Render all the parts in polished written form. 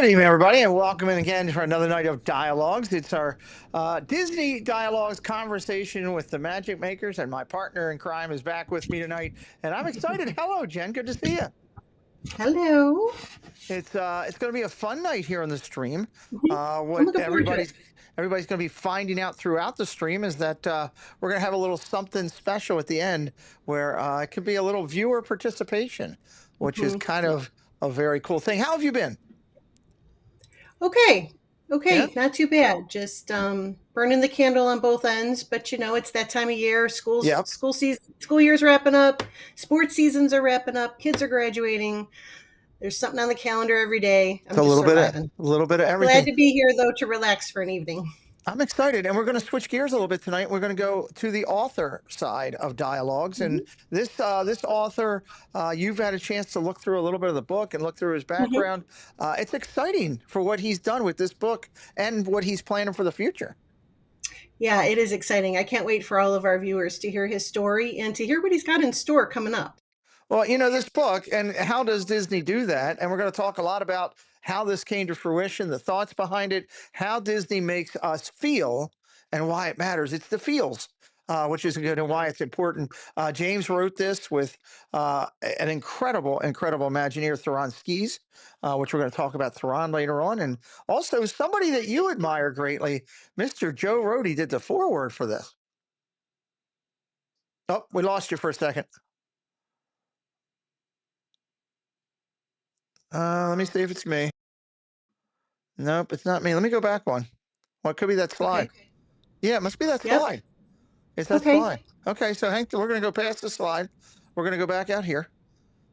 Good evening, everybody, and welcome in again for another night of Dialogues. It's our Disney Dialogues conversation with the Magic Makers, and my partner in crime is back with me tonight, and I'm excited. Hello, Jen. Good to see you. Hello. It's going to be a fun night here on the stream. I'm What looking forward to it. everybody's going to be finding out throughout the stream is that we're going to have a little something special at the end where it could be a little viewer participation, which is kind of a very cool thing. How have you been? Okay. Yeah? Not too bad. Just burning the candle on both ends, but it's that time of year. Yep. School year's wrapping up. Sports seasons are wrapping up. Kids are graduating. There's something on the calendar every day. I'm So just surviving. a little bit of Glad everything. to be here though to relax for an evening. I'm excited, and we're going to switch gears a little bit tonight. We're going to go to the author side of Dialogues, and this author, you've had a chance to look through a little bit of the book and look through his background. It's exciting for what he's done with this book and what he's planning for the future. Yeah, it is exciting. I can't wait for all of our viewers to hear his story and to hear what he's got in store coming up. Well, this book, and how does Disney do that? And we're going to talk a lot about how this came to fruition, the thoughts behind it, how Disney makes us feel, and why it matters. It's the feels, which is good, and why it's important. James wrote this with an incredible Imagineer, Theron Skis, which we're going to talk about Theron later on. And also somebody that you admire greatly, Mr. Joe Rohde, did the foreword for this. Oh, we lost you for a second. Let me see if it's me. Nope, it's not me. Let me go back one. Well, it could be that slide. Okay. Yeah, it must be that slide. It's that slide. Okay, so Hank, we're going to go past the slide. We're going to go back out here.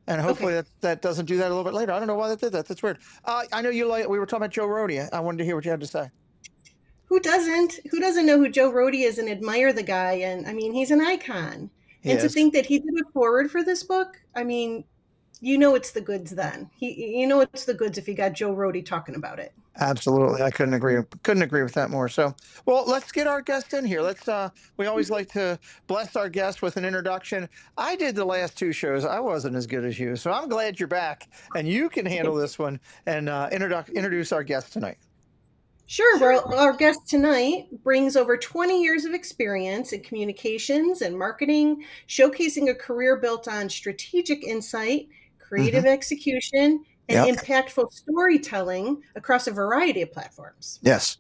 And hopefully that doesn't do that a little bit later. I don't know why that did that. That's weird. I know we were talking about Joe Rohde. I wanted to hear what you had to say. Who doesn't? Who doesn't know who Joe Rohde is and admire the guy? And I mean, he's an icon. And to think that he did a forward for this book, I mean, it's the goods then. It's the goods if you got Joe Rohde talking about it. Absolutely. I couldn't agree with that more. So, well, let's get our guest in here. We always like to bless our guest with an introduction. I did the last two shows. I wasn't as good as you. So I'm glad you're back and you can handle this one and introduce our guest tonight. Sure. Well, our guest tonight brings over 20 years of experience in communications and marketing, showcasing a career built on strategic insight, creative execution, and impactful storytelling across a variety of platforms. Yes.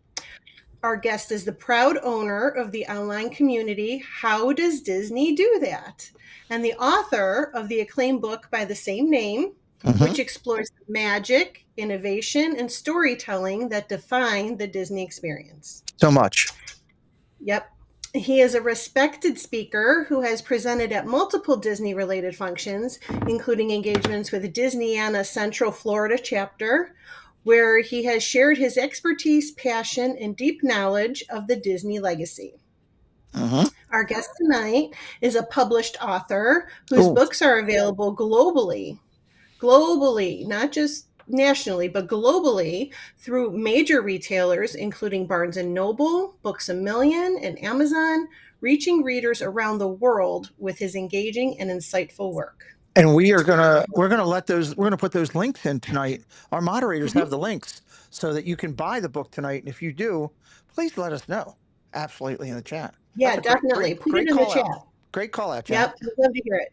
Our guest is the proud owner of the online community, How Does Disney Do That? And the author of the acclaimed book by the same name, which explores the magic, innovation, and storytelling that define the Disney experience. So much. Yep. He is a respected speaker who has presented at multiple Disney-related functions, including engagements with Disneyana Central Florida chapter, where he has shared his expertise, passion, and deep knowledge of the Disney legacy. Our guest tonight is a published author whose books are available globally, not just nationally, but globally through major retailers, including Barnes & Noble, Books A Million, and Amazon, reaching readers around the world with his engaging and insightful work. And we're gonna put those links in tonight. Our moderators have the links so that you can buy the book tonight. And if you do, please let us know. Absolutely in the chat. Yeah, definitely. Put it in the chat. Great call out, Jen. Yep, I'd love to hear it.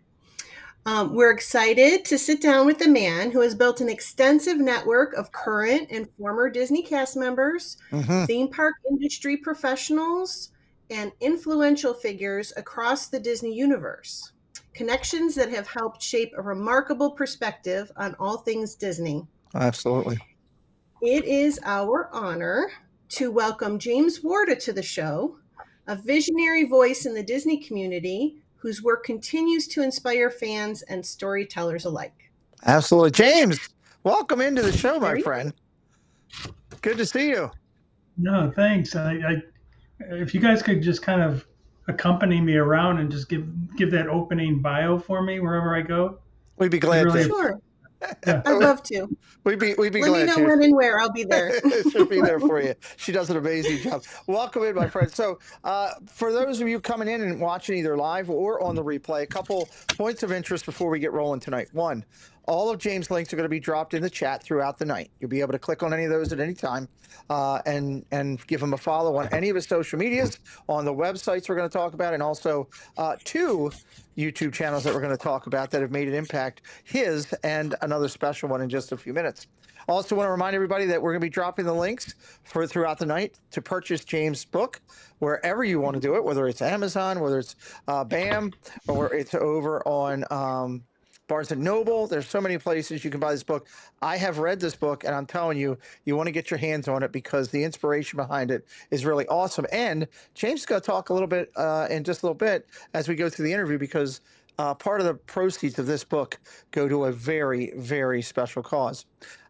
We're excited to sit down with a man who has built an extensive network of current and former Disney cast members, theme park industry professionals, and influential figures across the Disney universe. Connections that have helped shape a remarkable perspective on all things Disney. Absolutely. It is our honor to welcome James Warda to the show, a visionary voice in the Disney community whose work continues to inspire fans and storytellers alike. Absolutely. James, welcome into the show, my friend. Good to see you. No, thanks. If you guys could just kind of accompany me around and just give that opening bio for me wherever I go. We'd be glad to. Sure. Yeah. I'd love to. We'd be glad to. Let me know when and where. I'll be there. She'll be there for you. She does an amazing job. Welcome in, my friend. So for those of you coming in and watching either live or on the replay, a couple points of interest before we get rolling tonight. One, All of James' links are going to be dropped in the chat throughout the night. You'll be able to click on any of those at any time, and give him a follow on any of his social medias, on the websites we're going to talk about, and also 2 YouTube channels that we're going to talk about that have made an impact, his and another special one in just a few minutes. Also want to remind everybody that we're going to be dropping the links for throughout the night to purchase James' book wherever you want to do it, whether it's Amazon, whether it's BAM, or it's over on Barnes and Noble. There's so many places you can buy this book. I have read this book, and I'm telling you, you want to get your hands on it because the inspiration behind it is really awesome. And James is going to talk a little bit in just a little bit as we go through the interview, because part of the proceeds of this book go to a very, very special cause.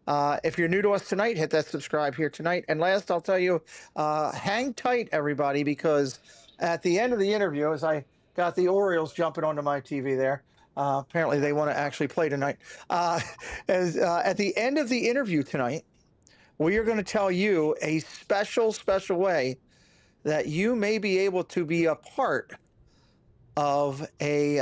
If you're new to us tonight, hit that subscribe here tonight. And last, I'll tell you, hang tight, everybody, because at the end of the interview, as I got the Orioles jumping onto my TV there, apparently they want to actually play tonight. At the end of the interview tonight, we are going to tell you a special, special way that you may be able to be a part of a,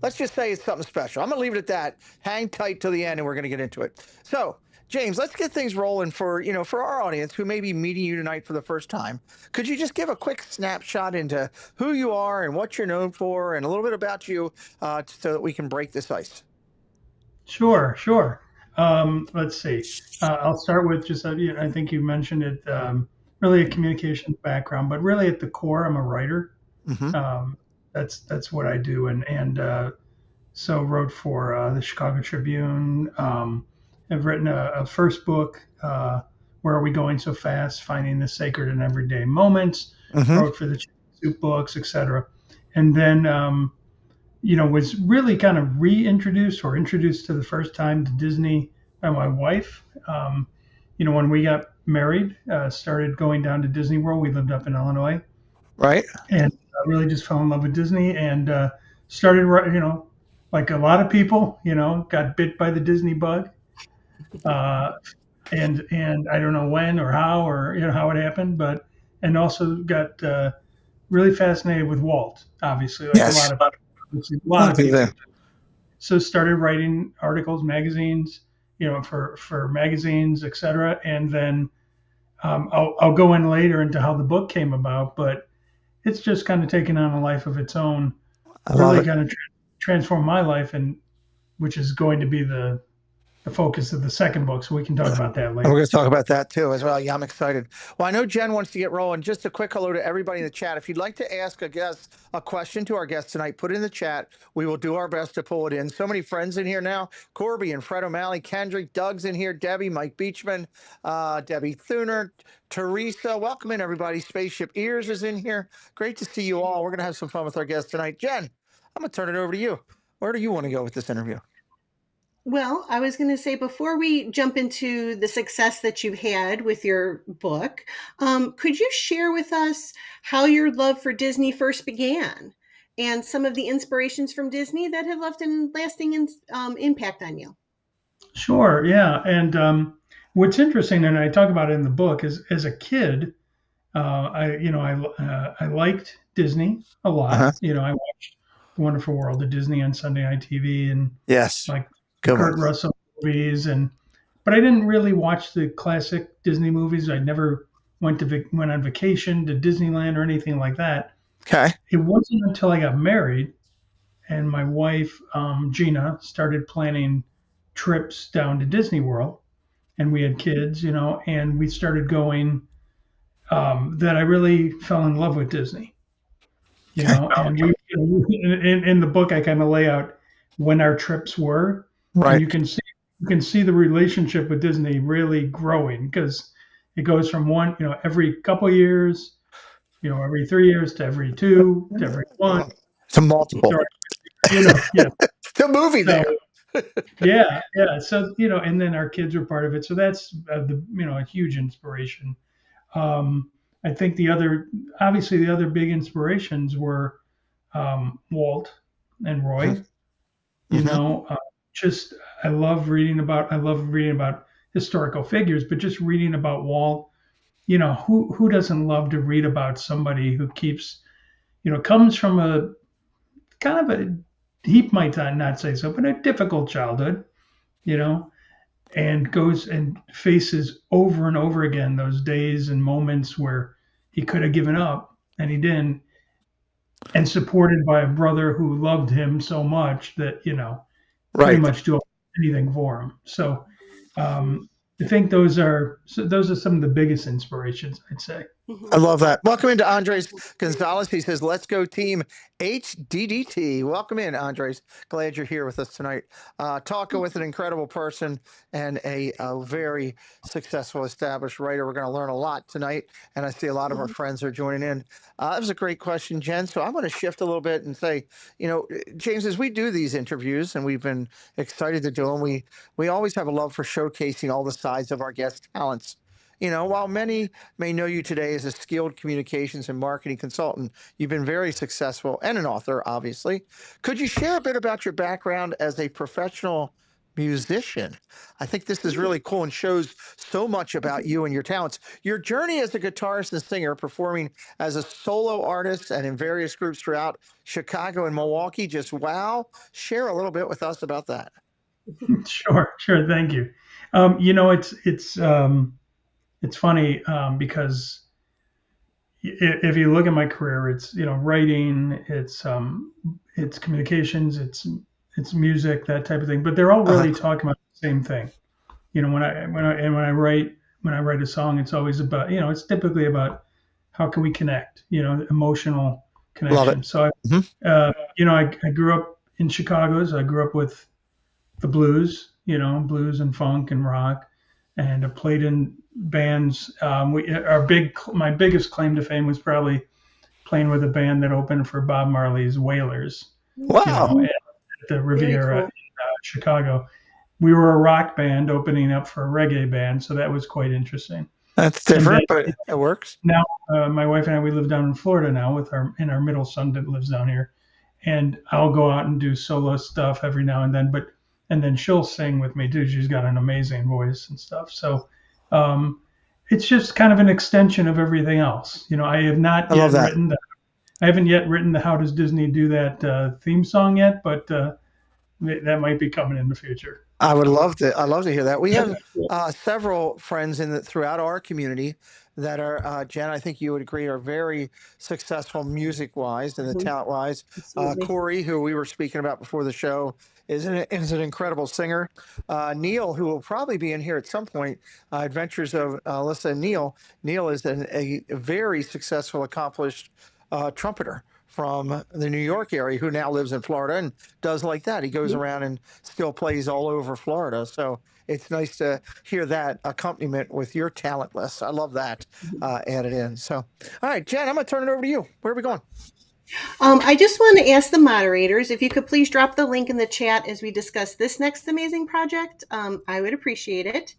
let's just say it's something special. I'm going to leave it at that. Hang tight till the end, and we're going to get into it. So, James, let's get things rolling for our audience who may be meeting you tonight for the first time. Could you just give a quick snapshot into who you are and what you're known for, and a little bit about you, so that we can break this ice? Sure. Let's see. I'll start with just, I think you mentioned it, really a communications background, but really at the core, I'm a writer. Mm-hmm. That's what I do. So wrote for the Chicago Tribune. I've written a first book, Where Are We Going So Fast? Finding the Sacred in Everyday Moments. Mm-hmm. Wrote for the Chicken Soup books, etc. And then, was really kind of reintroduced or introduced to the first time to Disney by my wife. When we got married, started going down to Disney World. We lived up in Illinois. Right. And really just fell in love with Disney and started, like a lot of people, got bit by the Disney bug. And I don't know when or how or, how it happened, and also got really fascinated with Walt, obviously, like Yes. a lot of people. There. So started writing articles, magazines, for magazines, etc. And then I'll go in later into how the book came about, but it's just kind of taken on a life of its own. Really kind of transformed my life, and which is going to be the focus of the second book. So we can talk about that later. And we're going to talk about that too as well. Yeah, I'm excited. Well, I know Jen wants to get rolling. Just a quick hello to everybody in the chat. If you'd like to ask a question to our guest tonight, put it in the chat. We will do our best to pull it in. So many friends in here now. Corby and Fred O'Malley, Kendrick, Doug's in here, Debbie, Mike Beachman, Debbie Thuner, Teresa. Welcome in, everybody. Spaceship Ears is in here. Great to see you all. We're going to have some fun with our guest tonight. Jen, I'm going to turn it over to you. Where do you want to go with this interview? Well, I was going to say, before we jump into the success that you've had with your book, could you share with us how your love for Disney first began and some of the inspirations from Disney that have left a lasting impact on you? Sure, yeah. And what's interesting, and I talk about it in the book, is as a kid, I liked Disney a lot. Uh-huh. I watched The Wonderful World of Disney on Sunday Night TV, and yes, like good Kurt one. Russell movies, but I didn't really watch the classic Disney movies. I never went on vacation to Disneyland or anything like that. Okay. It wasn't until I got married and my wife, Gina, started planning trips down to Disney World, and we had kids, and we started going, that I really fell in love with Disney, and we, in the book, I kind of lay out when our trips were. Right. And you can see the relationship with Disney really growing, because it goes from one, every couple of years, every 3 years, to every 2, to every 1. To multiple. Yeah. The movie there. Yeah. So, and then our kids were part of it. So that's a huge inspiration. I think the other big inspirations were Walt and Roy. Mm-hmm. I love reading about historical figures, but just reading about Walt, who doesn't love to read about somebody who keeps, comes from a kind of a he might not say so, but a difficult childhood, you know, and goes and faces over and over again those days and moments where he could have given up and he didn't, and supported by a brother who loved him so much that, pretty Right. much do anything for him. So I think those are some of the biggest inspirations, I'd say. I love that. Welcome into Andres Gonzalez. He says, "Let's go team HDDT." Welcome in, Andres. Glad you're here with us tonight. Talking with an incredible person and a very successful, established writer. We're going to learn a lot tonight, and I see a lot of our friends are joining in. That was a great question, Jen. So I'm going to shift a little bit and say, James, as we do these interviews, and we've been excited to do them, we always have a love for showcasing all the sides of our guest talents. While many may know you today as a skilled communications and marketing consultant, you've been very successful and an author, obviously. Could you share a bit about your background as a professional musician? I think this is really cool and shows so much about you and your talents. Your journey as a guitarist and singer, performing as a solo artist and in various groups throughout Chicago and Milwaukee, just wow. Share a little bit with us about that. Sure. Thank you. It's funny because if you look at my career, it's writing, it's communications, it's music, that type of thing. But they're all really talking about the same thing. When I write a song, it's always about it's typically about how can we connect, emotional Love connection. it. So I grew up in Chicago, so I grew up with the blues, blues and funk and rock, and I played in bands. My biggest claim to fame was probably playing with a band that opened for Bob Marley's Wailers, Wow. at the Riviera cool. in Chicago. We were a rock band opening up for a reggae band, so that was quite interesting. That's And then different, but it works. now, my wife and I, we live down in Florida now with our middle son that lives down here, and I'll go out and do solo stuff every now and then, and then she'll sing with me too. She's got an amazing voice and stuff. So it's just kind of an extension of everything else. I have not I yet love that. written I haven't yet written the How Does Disney Do That theme song yet, but that might be coming in the future. I would love to. I love to hear that. We have several friends throughout our community that are, Jen, I think you would agree, are very successful music wise and the talent wise. Absolutely. Corey, who we were speaking about before the show, is an incredible singer. Neil, who will probably be in here at some point, Adventures of Alyssa and Neil. Neil is a very successful, accomplished trumpeter from the New York area who now lives in Florida and does like that. He goes around and still plays all over Florida. So it's nice to hear that accompaniment with your talent list. I love that added in. So, all right, Jen, I'm going to turn it over to you. Where are we going? I just want to ask the moderators if you could please drop the link in the chat as we discuss this next amazing project. I would appreciate it.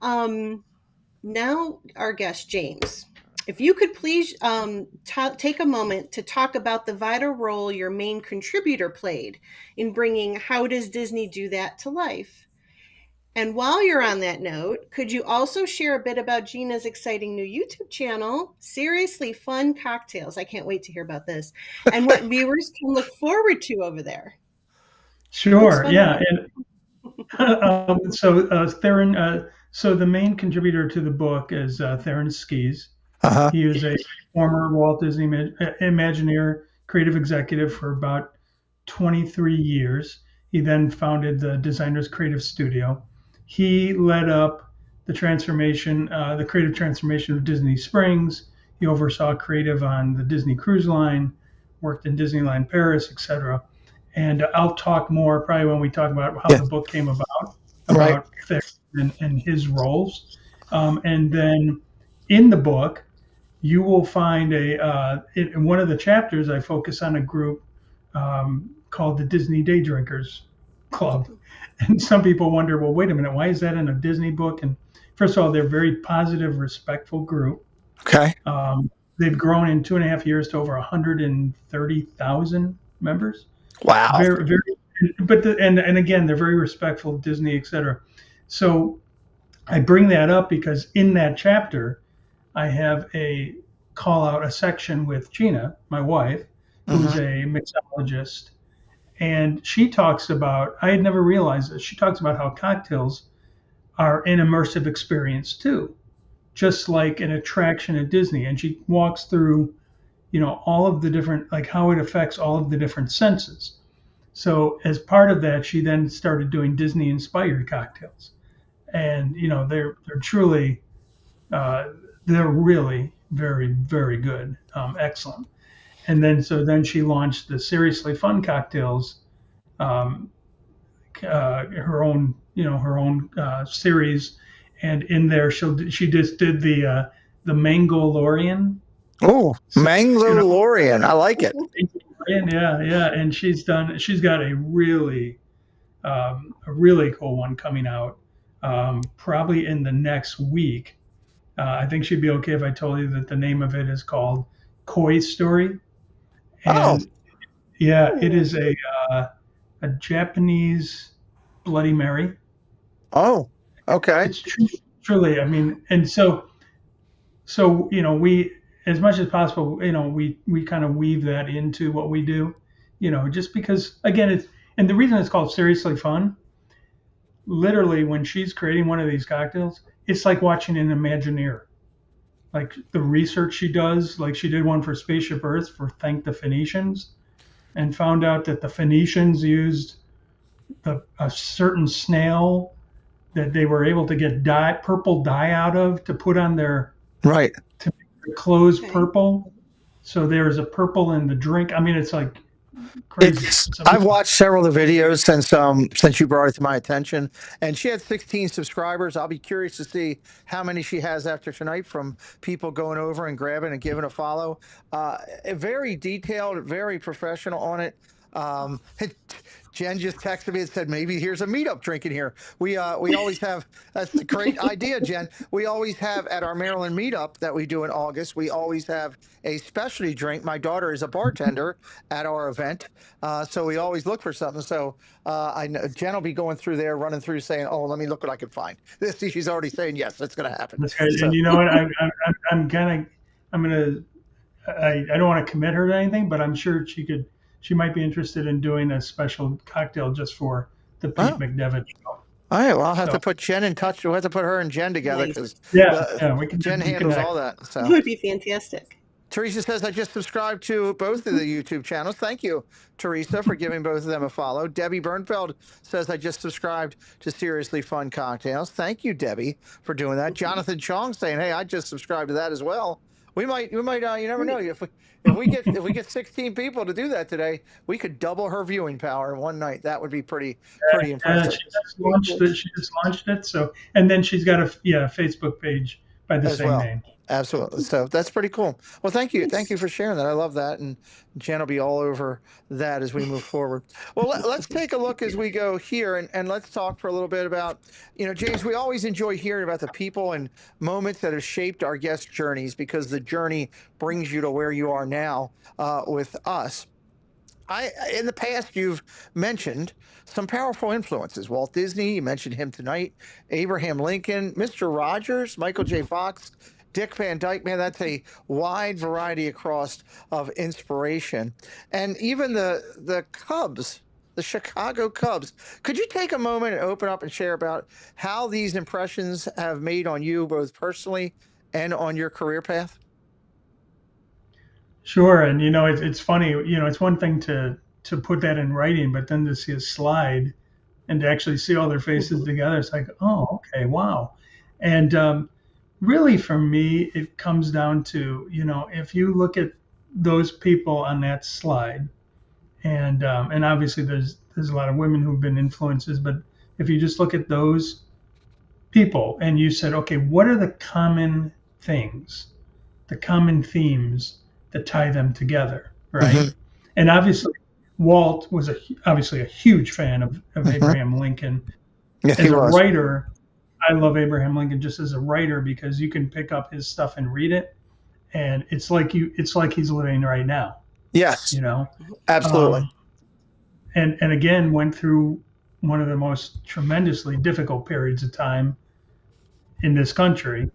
Now, our guest, James, if you could please take a moment to talk about the vital role your main contributor played in bringing How Does Disney Do That to life? And while you're on that note, could you also share a bit about Gina's exciting new YouTube channel, Seriously Fun Cocktails? I can't wait to hear about this. And what viewers can look forward to over there. Sure. Yeah. And Theron, so the main contributor to the book is Theron Skis. He is a former Walt Disney Imagineer creative executive for about 23 years. He then founded the Designers Creative Studio. He led up the creative transformation of Disney Springs. He oversaw creative on the Disney Cruise Line, worked in Disneyland Paris, etc. And I'll talk more probably when we talk about how the book came about Theron and his roles. And then in the book, you will find in one of the chapters, I focus on a group called the Disney Day Drinkers Club. And some people wonder, well, wait a minute, why is that in a Disney book? And first of all, they're a very positive, respectful group. Okay. They've grown in 2.5 years to over 130,000 members. Wow. Very, very, and again, they're very respectful of Disney, et cetera. So I bring that up because in that chapter, I have a section with Gina, my wife, who's a mixologist, And she talks about, I had never realized this, she talks about how cocktails are an immersive experience too, just like an attraction at Disney. And she walks through, all of the different, like how it affects all of the different senses. So as part of that, she then started doing Disney inspired cocktails. And, they're truly, uh, they're really very, very good, excellent. And then she launched the Seriously Fun cocktails, um, her own series, and in there she just did the Mangolorian. Oh, So you know, Mangalorian. I like it. yeah, and she's got a really cool one coming out, probably in the next week. I think she'd be okay if I told you that the name of it is called Koi Story, Oh, and yeah, it Ooh. is a Japanese Bloody Mary. oh, okay. It's truly, I mean, and so we, as much as possible, we kind of weave that into what we do, just because again, and the reason it's called Seriously Fun, literally when she's creating one of these cocktails, it's like watching an Imagineer. Like the research she does, like she did one for Spaceship Earth for Thank the Phoenicians, and found out that the Phoenicians used a certain snail that they were able to get purple dye out of to put on Right. to make their clothes Okay. purple. So there's a purple in the drink. I mean, it's like crazy. So I've watched several of the videos since you brought it to my attention, and she had 16 subscribers. I'll be curious to see how many she has after tonight from people going over and grabbing and giving a follow. Very detailed, very professional on it. Um, Jen just texted me and said maybe here's a meetup drink in here. We always have, that's a great idea, Jen. We always have at our Maryland meetup that we do in August. We always have a specialty drink. My daughter is a bartender at our event, so we always look for something. So I know Jen will be going through there, running through, saying, "Oh, let me look what I can find." This she's already saying yes, that's going to happen. that's right. And So you know what? I'm gonna, I don't want to commit her to anything, but I'm sure she might be interested in doing a special cocktail just for the Pete oh. McDevitt show. All right, well, I'll have to So put Jen in touch. We'll have to put her and Jen together Nice. because yeah, we can Jen handles connect. all that. That So would be fantastic. Teresa says, I just subscribed to both of the YouTube channels. Thank you, Teresa, for giving both of them a follow. Debbie Bernfeld says, I just subscribed to Seriously Fun Cocktails. Thank you, Debbie, for doing that. Jonathan Chong saying, hey, I just subscribed to that as well. We might, you never know. Great. If we get 16 people to do that today, we could double her viewing power in one night. That would be pretty impressive She just launched it. So, and then she's got a Facebook page by the as same well. name. Absolutely. So that's pretty cool. Well, thank you. Thank Nice. you for sharing that. I love that. And Jen will be all over that as we move forward. Well, let's take a look as we go here and let's talk for a little bit about, James, we always enjoy hearing about the people and moments that have shaped our guest journeys because the journey brings you to where you are now with us. In the past, you've mentioned some powerful influences. Walt Disney, you mentioned him tonight. Abraham Lincoln, Mr. Rogers, Michael J. Fox, Dick Van Dyke. Man, that's a wide variety across of inspiration, and even the Cubs, the Chicago Cubs. Could you take a moment and open up and share about how these impressions have made on you, both personally and on your career path? Sure, and it's funny. It's one thing to put that in writing, but then to see a slide and to actually see all their faces together, it's like, oh, okay, wow. And really, for me, it comes down to if you look at those people on that slide, and obviously there's a lot of women who've been influences, but if you just look at those people and you said, okay, what are the common things, the common themes that tie them together, right? Hmm. And obviously, Walt was obviously a huge fan of Hmm. Abraham Lincoln. Yes, he As a was. writer, I love Abraham Lincoln just as a writer because you can pick up his stuff and read it, and it's like he's living right now, Yes, you know. absolutely. Um, and again, went through one of the most tremendously difficult periods of time in this country,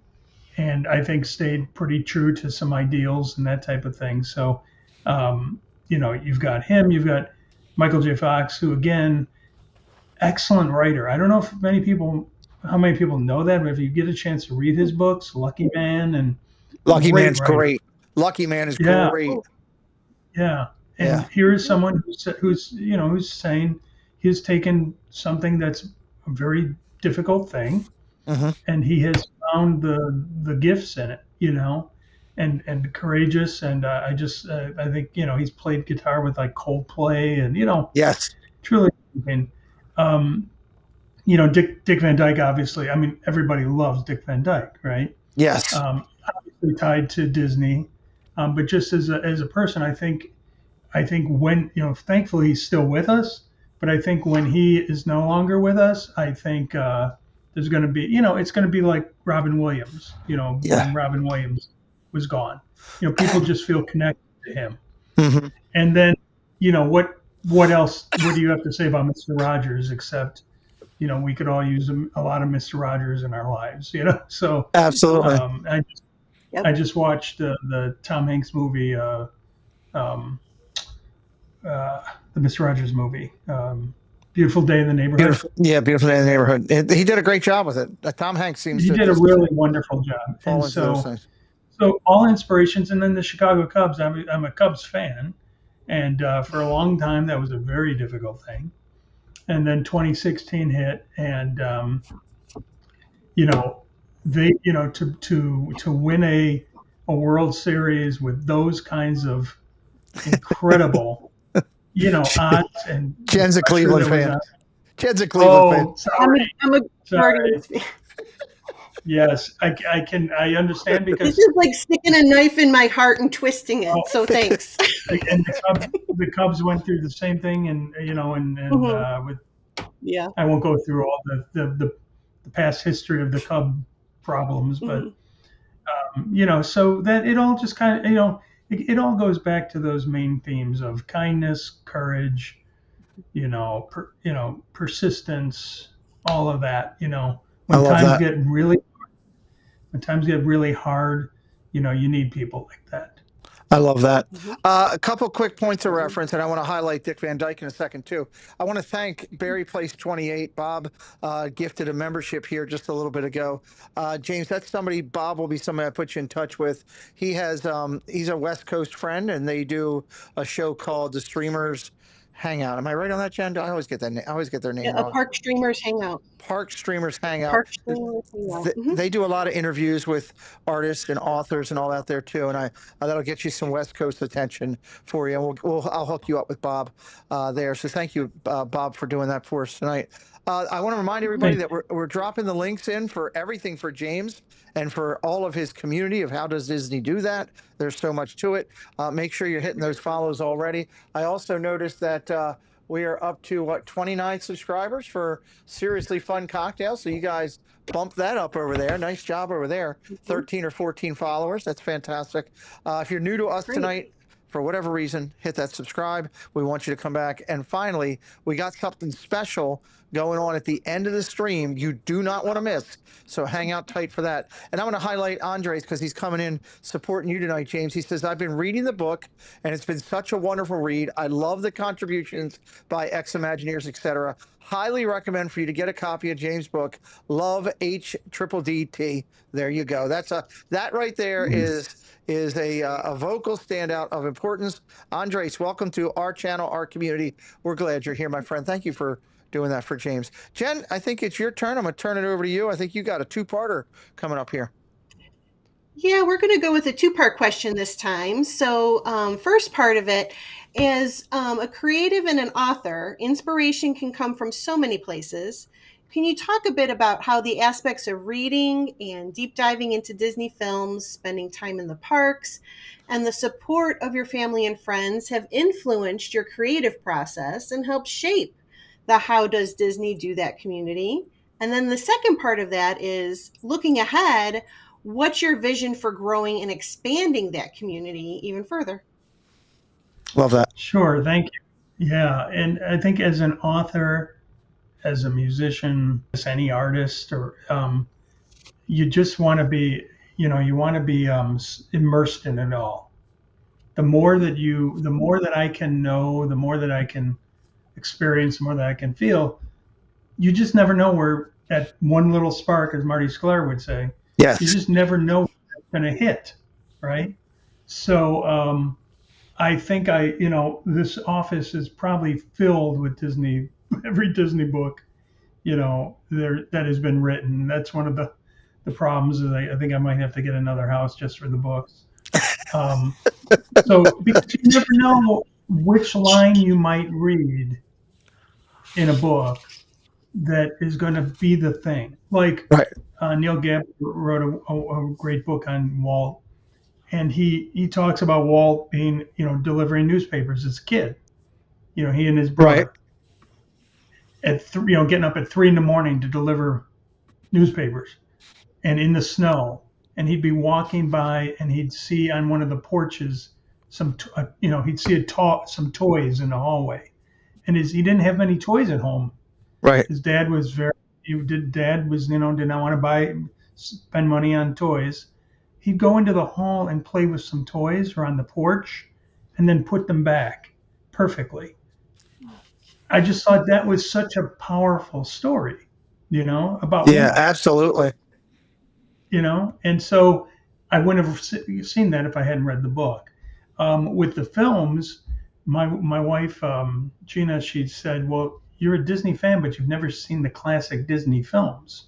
and I think stayed pretty true to some ideals and that type of thing. So, you've got him, you've got Michael J. Fox, who again, excellent writer. I don't know if how many people know that, but if you get a chance to read his books, Lucky Man, and Lucky great Man's writer. great. Lucky Man is Yeah, great. yeah. Yeah. And here is someone who's saying he's taken something that's a very difficult thing, Hmm. and he has found the gifts in it, and courageous. And I think he's played guitar with like Coldplay, and Yes. truly. And, um, Dick Van Dyke, obviously. I mean, everybody loves Dick Van Dyke, right? Yes. Obviously tied to Disney, but just as a person, I think when thankfully he's still with us, but I think when he is no longer with us, I think there's going to be it's going to be like Robin Williams. Yeah. When Robin Williams was gone, people just feel connected to him. Hmm. And then what else? What do you have to say about Mr. Rogers except we could all use a lot of Mr. Rogers in our lives, So Absolutely. I Yep. just watched the Tom Hanks movie, um, the Mr. Rogers movie, Beautiful Day in the Neighborhood. Beautiful. Yeah. Beautiful Day in the Neighborhood. He did a great job with it. Tom Hanks seems He to did a just really wonderful job, fall and into those so things. all inspirations, and then the Chicago Cubs. I'm a Cubs fan, and for a long time that was a very difficult thing. And then 2016 hit, and they to win a World Series with those kinds of incredible odds, and the Jen's a pressure Cleveland that was fan. on. Jen's a Cleveland fan. Oh, sorry, I'm a sorry. Guardians fan. Yes, I understand This because is like sticking a knife in my heart and twisting it. So thanks. and the Cubs went through the same thing, and with Yeah. I won't go through all the past history of the Cub problems, but so that it all just kind of it all goes back to those main themes of kindness, courage, persistence, all of that. I When love times that. get really hard, you need people like that. I love that. Mhm. A couple quick points of reference, and I want to highlight Dick Van Dyke in a second too. I want to thank Barry Place 28. Bob gifted a membership here just a little bit ago. James, that's somebody. Bob will be somebody I put you in touch with. He's a West Coast friend, and they do a show called The Streamers Hangout. Am I right on that, Jen? I always get that. I always get their Yeah, name a wrong. Park Streamers Hangout. Park Streamers Hangout. Park Streamers Hangout. Mhm. They do a lot of interviews with artists and authors and all out there too, and that'll get you some West Coast attention for you. And I'll hook you up with Bob there. So thank you, Bob, for doing that for us tonight. I want to remind everybody that we're dropping the links in for everything for James and for all of his community of how does Disney do that. There's so much to it. Make sure you're hitting those follows already. I also noticed that. We are up to 29 subscribers for Seriously Fun Cocktails. So you guys bump that up over there. Nice job over there. 13 or 14 followers. That's fantastic. If you're new to us Great. tonight, for whatever reason, hit that subscribe. We want you to come back. And finally, we got something special going on at the end of the stream you do not want to miss. So hang out tight for that. And I want to highlight Andres because he's coming in supporting you tonight, James. He says, I've been reading the book and it's been such a wonderful read. I love the contributions by ex-Imagineers, etc. Highly recommend for you to get a copy of James' book, Love HDDT. There you go. That right there is a vocal standout of importance. Andres, welcome to our channel, our community. We're glad you're here, my friend. Thank you for doing that for James. Jen, I think it's your turn. I'm going to turn it over to you. I think you got a two-parter coming up here. Yeah, we're going to go with a two-part question this time. So first part of it is a creative and an author. Inspiration can come from so many places. Can you talk a bit about how the aspects of reading and deep diving into Disney films, spending time in the parks, and the support of your family and friends have influenced your creative process and helped shape the How Does Disney Do That community? And then the second part of that is looking ahead, what's your vision for growing and expanding that community even further? Love that. Sure, thank you. Yeah, and I think as an author, as a musician, as any artist, or you just want to be, immersed in it all. The more that I can know, the more that I can experience, the more that I can feel. You just never know where that one little spark, as Marty Sklar would say, you Yes. just never know where it's going to hit, right? So I think this office is probably filled with Disney, every Disney book, that has been written. That's one of the problems is I think I might have to get another house just for the books. Um, so because you never know which line you might read in a book that is going to be the thing. Like Right. Neil Gaiman wrote a great book on Walt, and he talks about Walt being delivering newspapers as a kid. He and his Right. brother getting up at 3 a.m. to deliver newspapers, and in the snow, and he'd be walking by, and he'd see on one of the porches he'd see some toys in the hallway, and he didn't have many toys at home. Right. His dad was dad was did not want to spend money on toys. He'd go into the hall and play with some toys or on the porch, and then put them back perfectly. I just thought that was such a powerful story, about Yeah, Walt, absolutely. and so I wouldn't have seen that if I hadn't read the book. With the films, my wife Gina, she said, "Well, you're a Disney fan, but you've never seen the classic Disney films."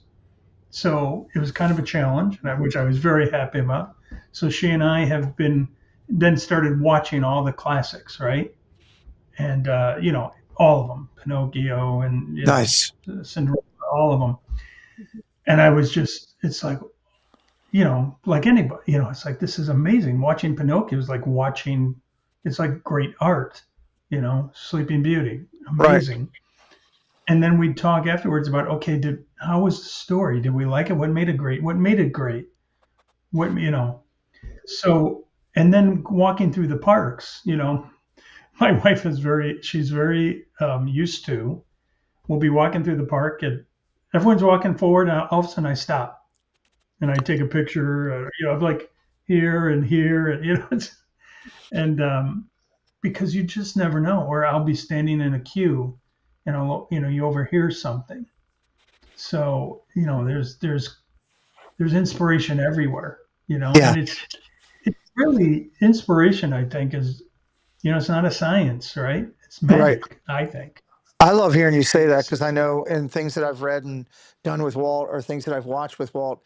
So it was kind of a challenge, which I was very happy about. So she and I have then started watching all the classics, right? And all of them, Pinocchio and Nice. Cinderella, all of them. And I was it's like like anybody, it's like, this is amazing. Watching Pinocchio is like it's like great art, Sleeping Beauty, Right. amazing. And then we'd talk afterwards about, okay, how was the story? Did we like it? What made it great? What made it great? So, and then walking through the parks, my wife she's very used to, we'll be walking through the park and everyone's walking forward. And all of a sudden I stop and I take a picture, of like here and here, and, and because you just never know, or I'll be standing in a queue and you overhear something. So, there's inspiration everywhere, Yeah. and it's really inspiration, I think, is, it's not a science, right? It's Right. magic, I think. I love hearing you say that because I know in things that I've read and done with Walt or things that I've watched with Walt,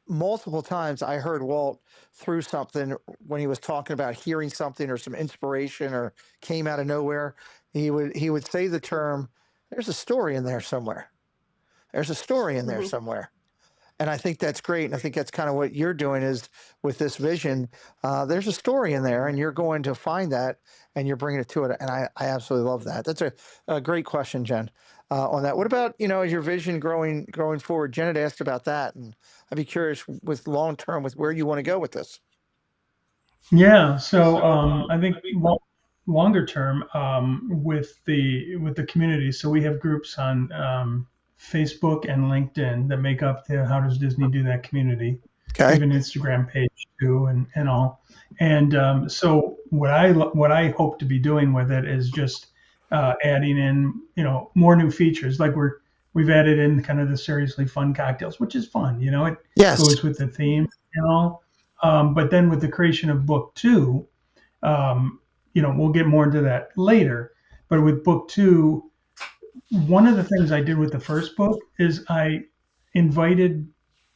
multiple times I heard Walt through something when he was talking about hearing something or some inspiration or came out of nowhere. He would say the term, "There's a story in there somewhere. There's a story in there Mhm. somewhere." And I think that's great. And I think that's kind of what you're doing is with this vision. There's a story in there, and you're going to find that, and you're bringing it to it. And I absolutely love that. That's a great question, Jen. On that, what about is your vision growing forward? Jen had asked about that, and I'd be curious with long term with where you want to go with this. Yeah. So I think longer term, with the community. So we have groups on Facebook and LinkedIn that make up the How Does Disney Do That community. We Okay. have an Instagram page too, and all. And so what I hope to be doing with it is just adding in more new features. Like we've added in kind of the seriously fun cocktails, which is fun. It Yes. goes with the theme and all. But then with the creation of book two, we'll get more into that later. But with book two, one of the things I did with the first book is I invited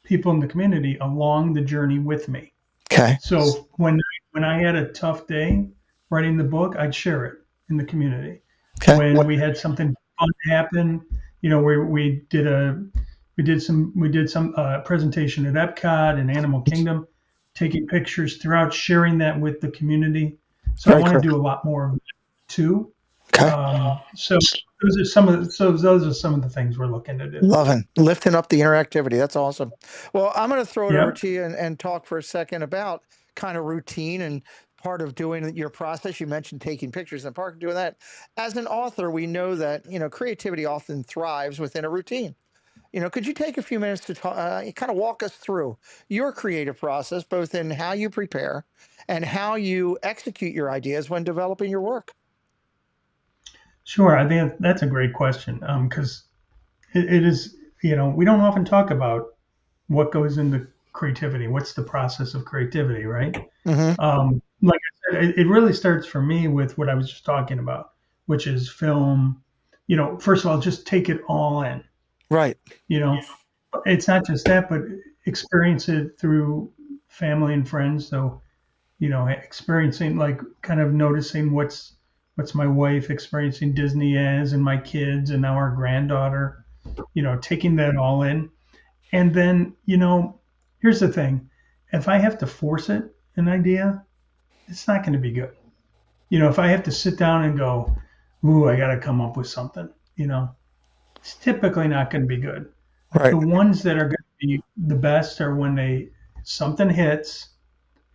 people in the community along the journey with me. Okay. So when I had a tough day writing the book, I'd share it in the community. Okay. When we had something fun happen, we did some presentation at Epcot and Animal Kingdom, taking pictures throughout, sharing that with the community. So I Very want to cool. do a lot more of that too. Okay. So those are some of the things we're looking to do. Loving lifting up the interactivity. That's awesome. Well, I'm going to throw it over Yep. to you and talk for a second about kind of routine and part of doing your process. You mentioned taking pictures and part of doing that. As an author, we know that creativity often thrives within a routine. Could you take a few minutes to talk, kind of walk us through your creative process, both in how you prepare and how you execute your ideas when developing your work? Sure. I think that's a great question. Because it is, we don't often talk about what goes into creativity. What's the process of creativity, right? Hmm. Like I said, it really starts for me with what I was just talking about, which is film. First of all, just take it all in. Right. You know, it's not just that, but experience it through family and friends. So, experiencing, like, kind of noticing what's my wife experiencing Disney as, and my kids, and now our granddaughter. Taking that all in, and then, here's the thing: if I have to force an idea, it's not going to be good. If I have to sit down and go, "Ooh, I got to come up with something," it's typically not going to be good. The Right. ones that are going to be the best are when something hits,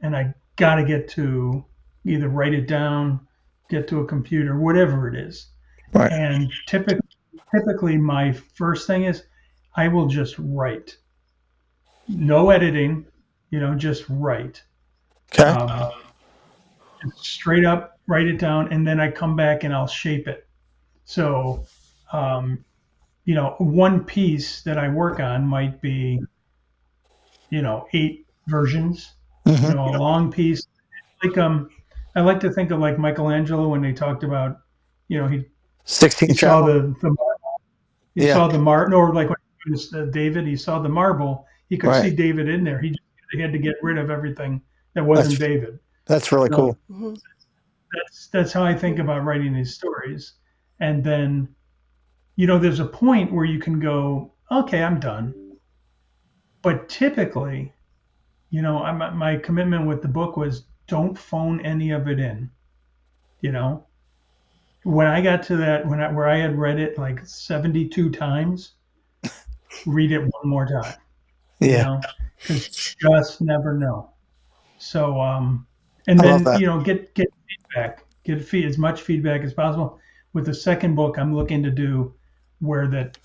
and I got to get to either write it down, get to a computer, whatever it is. Right. And typically my first thing is I will just write, no editing, just write. Okay. Um, just straight up write it down, and then I come back and I'll shape it. So, um, one piece that I work on might be, 8 versions. Hmm. A long piece. Like, I like to think of like Michelangelo when they talked about, he 16th saw chapel. he Yeah. saw the marble, or like when it was, David, he saw the marble. He could Right. see David in there. He had to get rid of everything that wasn't That's David. that's really So cool. Mhm. that's how I think about writing these stories. And then, there's a point where you can go, okay, I'm done. But typically, my commitment with the book was don't phone any of it in. You know, when I got to that, where I had read it like 72 times, read it one more time. You Yeah. know, because you just never know. So, and I love then, that. get feedback, as much feedback as possible. With the second book, I'm looking to do where that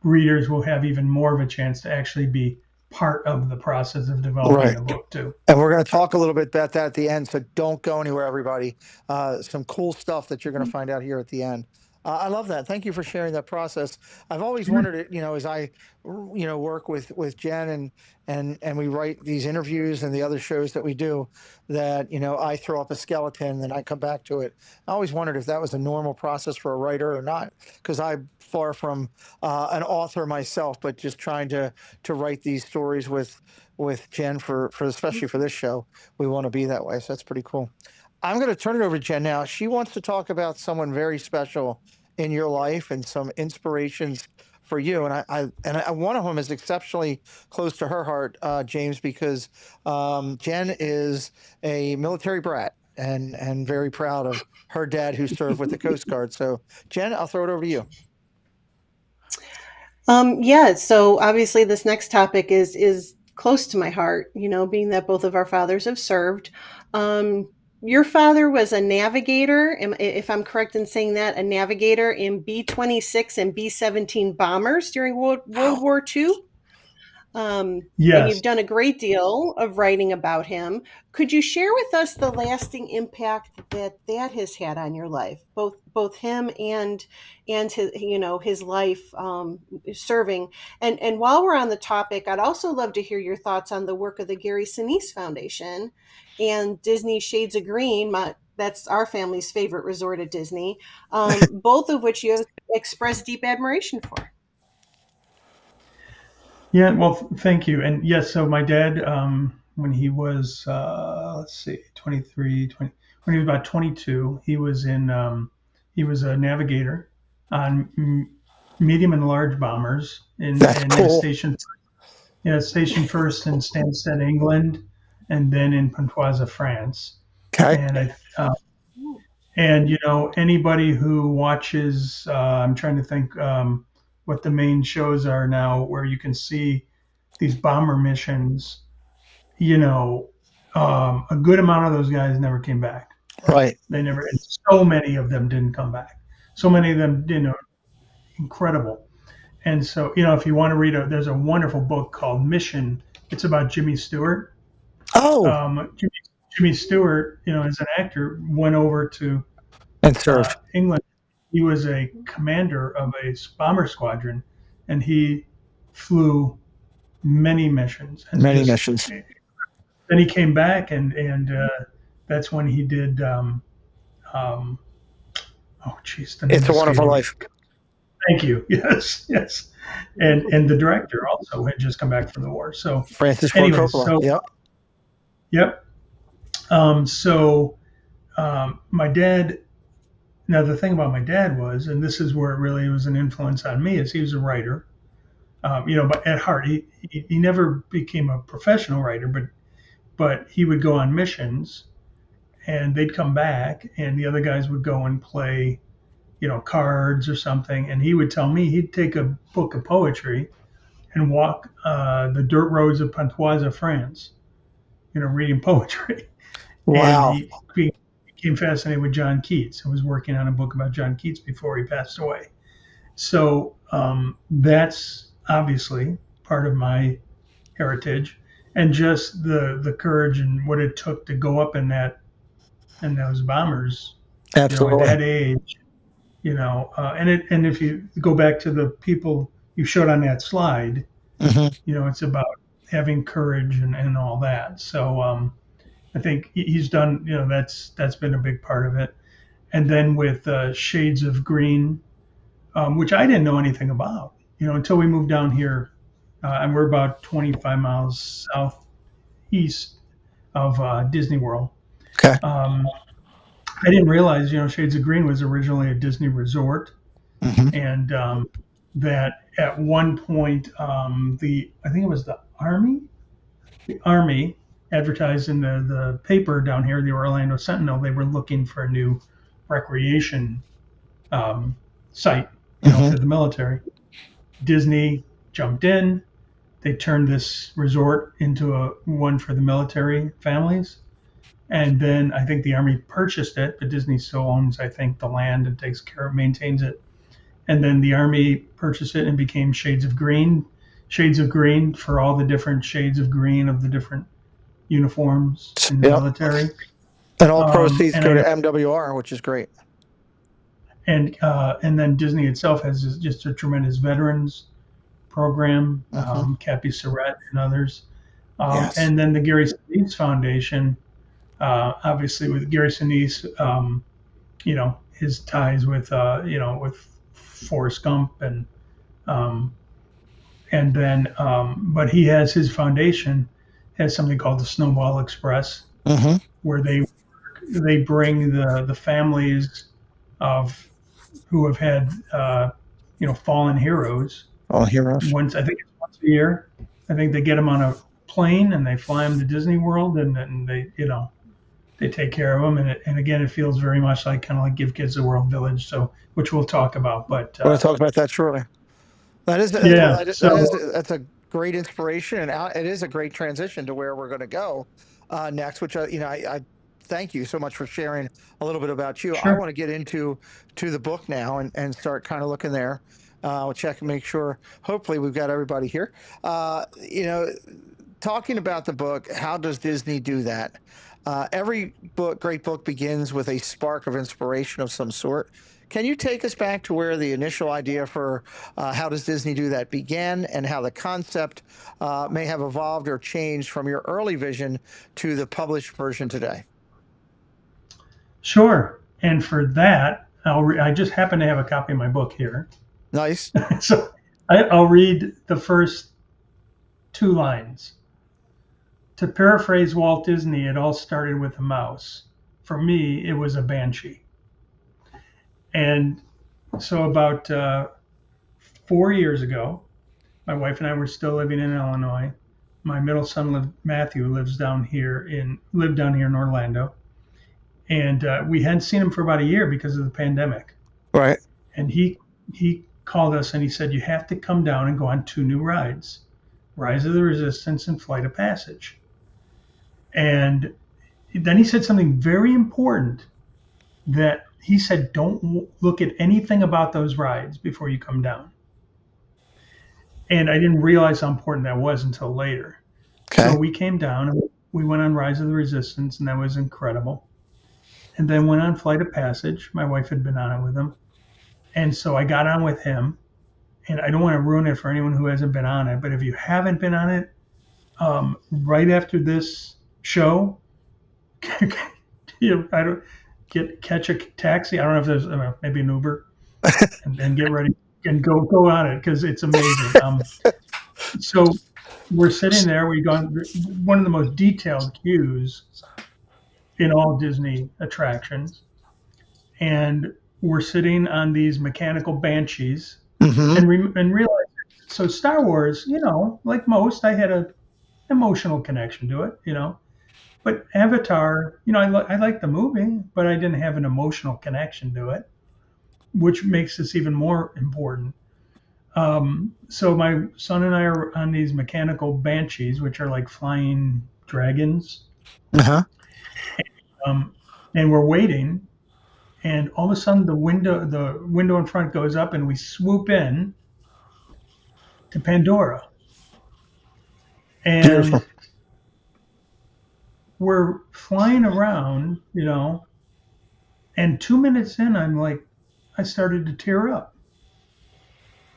readers will have even more of a chance to actually be part of the process of developing Right. the book too. And we're going to talk a little bit about that at the end. So don't go anywhere, everybody. Some cool stuff that you're going to find out here at the end. I love that. Thank you for sharing that process. I've always Sure. wondered, as I, work with Jen and we write these interviews and the other shows that we do, that I throw up a skeleton and I come back to it. I always wondered if that was a normal process for a writer or not, because I'm far from an author myself, but just trying to write these stories with Jen for especially for this show. We want to be that way. So that's pretty cool. I'm going to turn it over to Jen now. She wants to talk about someone very special in your life and some inspirations for you. And one of them is exceptionally close to her heart, James, because Jen is a military brat and very proud of her dad who served with the Coast Guard. So, Jen, I'll throw it over to you. Yeah, so obviously this next topic is close to my heart, being that both of our fathers have served. Um, your father was a navigator, if I'm correct in saying that, a navigator in B-26 and B-17 bombers during World Wow. War II. And Yes. you've done a great deal of writing about him. Could you share with us the lasting impact that has had on your life, both him and his his life serving? And while we're on the topic, I'd also love to hear your thoughts on the work of the Gary Sinise Foundation and Disney Shades of Green. That's our family's favorite resort at Disney, both of which you have expressed deep admiration for. Yeah. Well, thank you. And yes, so my dad, when he was, let's see, 23, 20, when he was about 22, he was a navigator on medium and large bombers, That's and he was cool. stationed first in Stansted, England, and then in Pontoise, France. Okay. And anybody who watches, I'm trying to think what the main shows are now, where you can see these bomber missions. You know, a good amount of those guys never came back. Right. They never, and so many of them didn't come back. So many of them, incredible. And so, if you want to read there's a wonderful book called Mission. It's about Jimmy Stewart. Oh, Jimmy Stewart, as an actor, went over to and served. England he was a commander of a bomber squadron, and he flew many missions, and Many just missions. then he came back, and that's when he did. Um, oh, geez, the It's name's a Wonderful escaping me. Life. Thank you. Yes, yes. And the director also had just come back from the war. So, Francis Ford anyways, Coppola. so Yep. yep. So my dad. Now the thing about my dad was, and this is where it really was an influence on me, is he was a writer. But at heart, he never became a professional writer, but he would go on missions, and they'd come back, and the other guys would go and play, cards or something, and he would tell me he'd take a book of poetry and walk the dirt roads of Pontoise, France, reading poetry. And Wow. he became fascinated with John Keats and was working on a book about John Keats before he passed away. So that's obviously part of my heritage, and just the courage and what it took to go up in those bombers, at Absolutely. that age, and if you go back to the people you showed on that slide, Hmm. it's about having courage and all that. So I think he's done, that's been a big part of it. And then with Shades of Green, which I didn't know anything about, until we moved down here, and we're about 25 miles southeast of Disney World. Okay. I didn't realize, Shades of Green was originally a Disney resort, Hmm. and that at one point, I think it was the Army advertised in the paper down here, the Orlando Sentinel, they were looking for a new recreation site, Hmm. for the military. Disney jumped in. They turned this resort into one for the military families. And then I think the Army purchased it, but Disney still owns, I think, the land and takes care of, maintains it. And then the Army purchased it and became Shades of Green for all the different shades of green of the different uniforms in the Yep. military. And all proceeds And go I to know, MWR, which is great. and then Disney itself has just a tremendous veterans program, Hmm. Cappy Surratt and others. Yes. And then the Gary Sinise Foundation, obviously with Gary Sinise, his ties with Forrest Gump, um, and then, but he has his foundation has something called the Snowball Express, Hmm. where they bring the families of who have had fallen heroes. All heroes. Once, I think it's once a year. I think they get them on a plane and they fly them to Disney World, and they take care of them. And again, it feels very much like kind of like Give Kids a World Village, so which we'll talk about. But We're going to talk about that shortly. yeah, so That's a great inspiration, and it is a great transition to where we're going to go next. Which I thank you so much for sharing a little bit about you. I sure, want to get into the book now and start kind of looking there. We'll check and make sure. Hopefully, we've got everybody here. Talking about the book, how does Disney do that? Every great book begins with a spark of inspiration of some sort. Can you take us back to where the initial idea for how does Disney do that began, and how the concept may have evolved or changed from your early vision to the published version today? sure. And for that, I just happen to have a copy of my book here, Nice. so I'll read the first two lines. To paraphrase Walt Disney, it all started with a mouse. For me, it was a banshee. And so about 4 years ago, my wife and I were still living in Illinois. My middle son, Matthew, lived down here in Orlando, and we hadn't seen him for about a year because of the pandemic. Right. And he called us and he said, "You have to come down and go on two new rides, Rise of the Resistance and Flight of Passage." And then he said something very important, that he said, "Don't look at anything about those rides before you come down." And I didn't realize how important that was until later. So Okay. we came down and we went on Rise of the Resistance, and that was incredible. And then went on Flight of Passage. My wife had been on it with him. And so I got on with him, and I don't want to ruin it for anyone who hasn't been on it, but if you haven't been on it, right after this show, I don't catch a taxi. I don't know if there's maybe an Uber, and get ready and go on it because it's amazing. So we're sitting there. We gone one of the most detailed queues in all Disney attractions, and we're sitting on these mechanical banshees, and realize. So Star Wars, like most, I had a emotional connection to it. But Avatar, I like the movie, but I didn't have an emotional connection to it, which makes this even more important. So my son and I are on these mechanical banshees, which are like flying dragons, Uh-huh. and we're waiting. And all of a sudden, the window in front goes up, and we swoop in to Pandora, Beautiful. and we're flying around, and 2 minutes in, I started to tear up,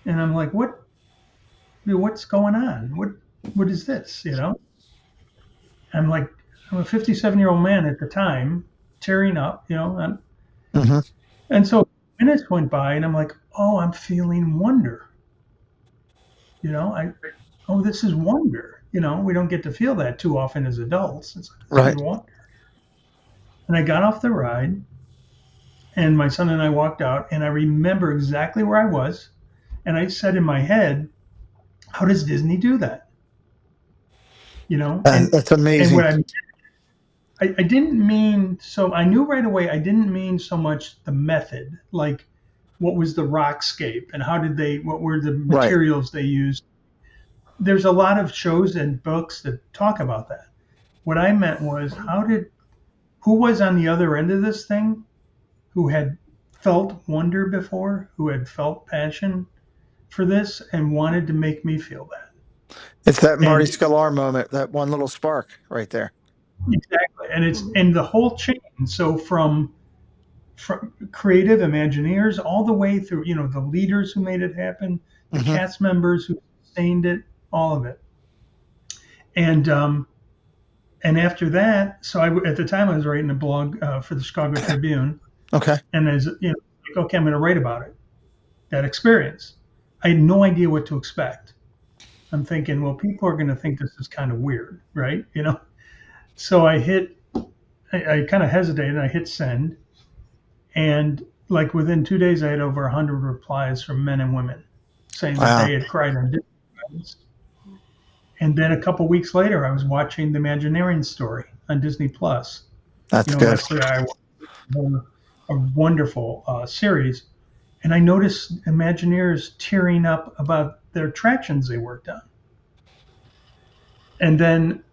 and I'm like, what's going on? What is this? I'm like, I'm a 57-year-old man at the time, tearing up, Hmm. and so minutes went by, and I'm like, oh, I'm feeling wonder, oh, this is wonder. We don't get to feel that too often as adults. It's like, this is Right. wonder. And I got off the ride, and my son and I walked out, and I remember exactly where I was, and I said in my head, how does Disney do that? And That's and amazing. what I didn't mean, so I knew right away I didn't mean so much the method, like what was the rockscape and what were the Right. materials they used. There's a lot of shows and books that talk about that. What I meant was who was on the other end of this thing, who had felt wonder before, who had felt passion for this and wanted to make me feel that. It's that Marty And Sklar moment, that one little spark right there. exactly, and it's and the whole chain. So from creative Imagineers all the way through, the leaders who made it happen, the Hmm. cast members who sustained it, all of it. And after that, so at the time I was writing a blog for the Chicago Tribune, Okay. and as like, okay, I'm going to write about it, that experience. I had no idea what to expect. I'm thinking, well, people are going to think this is kind of weird, right? So I kind of hesitated. I hit send, and like within 2 days, I had over 100 replies from men and women saying that Wow. they had cried on Disney Friends. And then a couple weeks later, I was watching the Imagineering story on Disney Plus. That's good. Leslie I a wonderful series, and I noticed Imagineers tearing up about their attractions they worked on. And then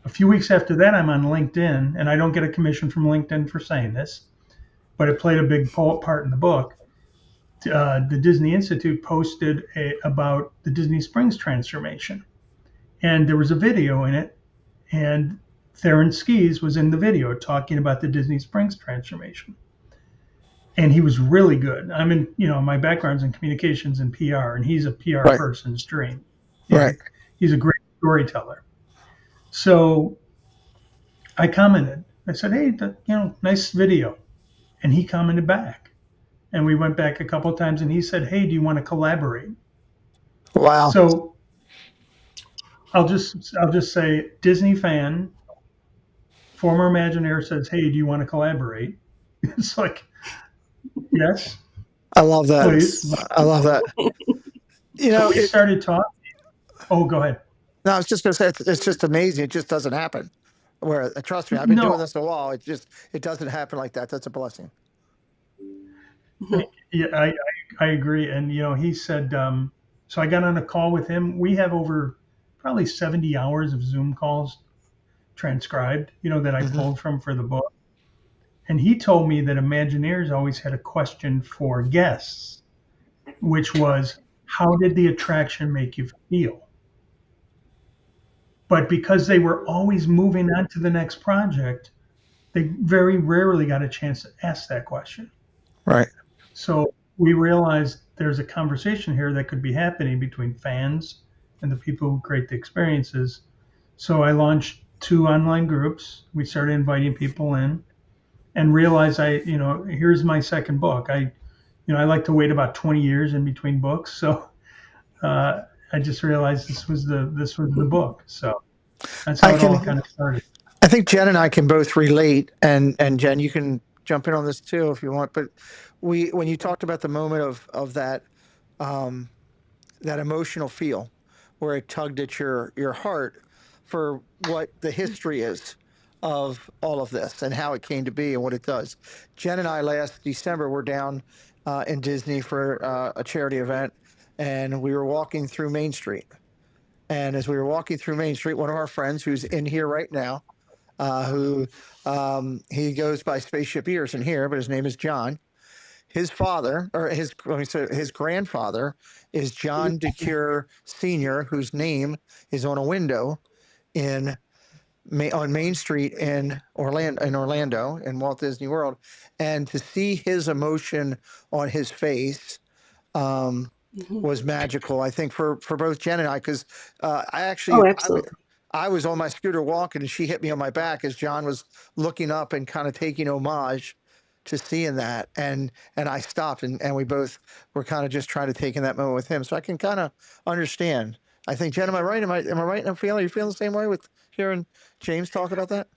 a few weeks after that, I'm on LinkedIn, and I don't get a commission from LinkedIn for saying this, but it played a big part in the book. The Disney Institute posted about the Disney Springs transformation, and there was a video in it, and Theron Skis was in the video talking about the Disney Springs transformation. And he was really good. I'm in, my background's in communications and PR, and he's a PR Right. person's dream. Right. He's a great storyteller. So I commented. I said, "Hey, nice video," and he commented back. And we went back a couple of times, and he said, "Hey, do you want to collaborate?" Wow. So I'll just say, Disney fan, former Imagineer says, "Hey, do you want to collaborate?" It's like, yes, I love that. please. I love that. So we started talking. Oh, go ahead. No, I was just going to say it's just amazing. It just doesn't happen. Where trust me, I've been doing No, this a while. It doesn't happen like that. That's a blessing. yeah, I agree. And he said, so I got on a call with him. We have over probably 70 hours of Zoom calls transcribed, that I Hmm. pulled from for the book. And he told me that Imagineers always had a question for guests, which was, how did the attraction make you feel? But because they were always moving on to the next project, they very rarely got a chance to ask that question. Right. So we realized there's a conversation here that could be happening between fans and the people who create the experiences. So I launched 2 online groups. We started inviting people in and realized here's my second book. I like to wait about 20 years in between books. So I just realized this was the book. So that's I how it all can kind of started. I think Jen and I can both relate, and Jen, you can jump in on this too if you want. But when you talked about the moment of um, that emotional feel, where it tugged at your heart for what the history is of all of this and how it came to be and what it does. Jen and I last December were down in Disney for a charity event, and we were walking through Main Street. And as we were walking through Main Street, one of our friends who's in here right now, who he goes by Spaceship Ears in here, but his name is John. His father, or his let me say, his grandfather, is John DeCure Sr., whose name is on a window in on Main Street in Orlando, in Walt Disney World, and to see his emotion on his face. Um, Mhm. was magical, I think, for both Jen and I, because I actually Oh, absolutely. I was on my scooter walking, and she hit me on my back as John was looking up and kind of taking homage to seeing that, and I stopped, and we both were kind of just trying to take in that moment with him, so I can kind of understand. I think, Jen, am I right? Am I right in feeling? You feeling the same way with hearing James talk about that?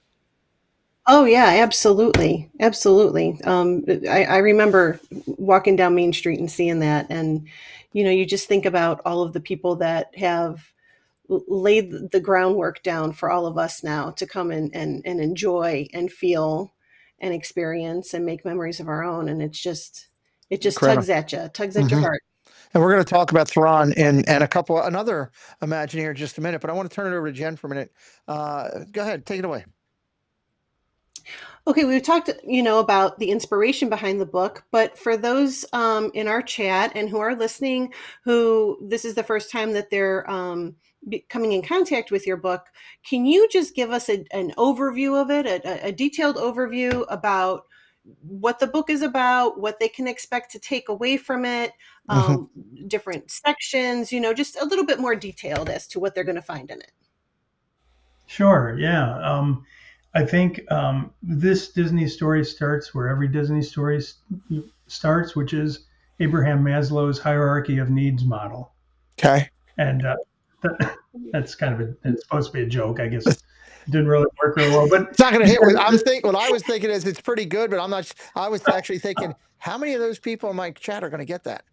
Oh yeah, absolutely, absolutely. I remember walking down Main Street and seeing that, and you just think about all of the people that have laid the groundwork down for all of us now to come and enjoy and feel and experience and make memories of our own, and it just Incredible. tugs at your Hmm. heart. And we're going to talk about Thrawn and another Imagineer in just a minute, but I want to turn it over to Jen for a minute. Go ahead, take it away. Okay, we've talked, about the inspiration behind the book, but for those in our chat and who are listening, who this is the first time that they're coming in contact with your book, can you just give us an overview of it, a detailed overview about what the book is about, what they can expect to take away from it, Hmm. different sections, just a little bit more detailed as to what they're going to find in it. Sure. Yeah. I think this Disney story starts where every Disney story starts, which is Abraham Maslow's hierarchy of needs model. Okay. And that's kind of it's supposed to be a joke. I guess it didn't really work real well. But It's not going to he hit. said, What I was thinking is it's pretty good, but I'm not. I was actually thinking, how many of those people in my chat are going to get that?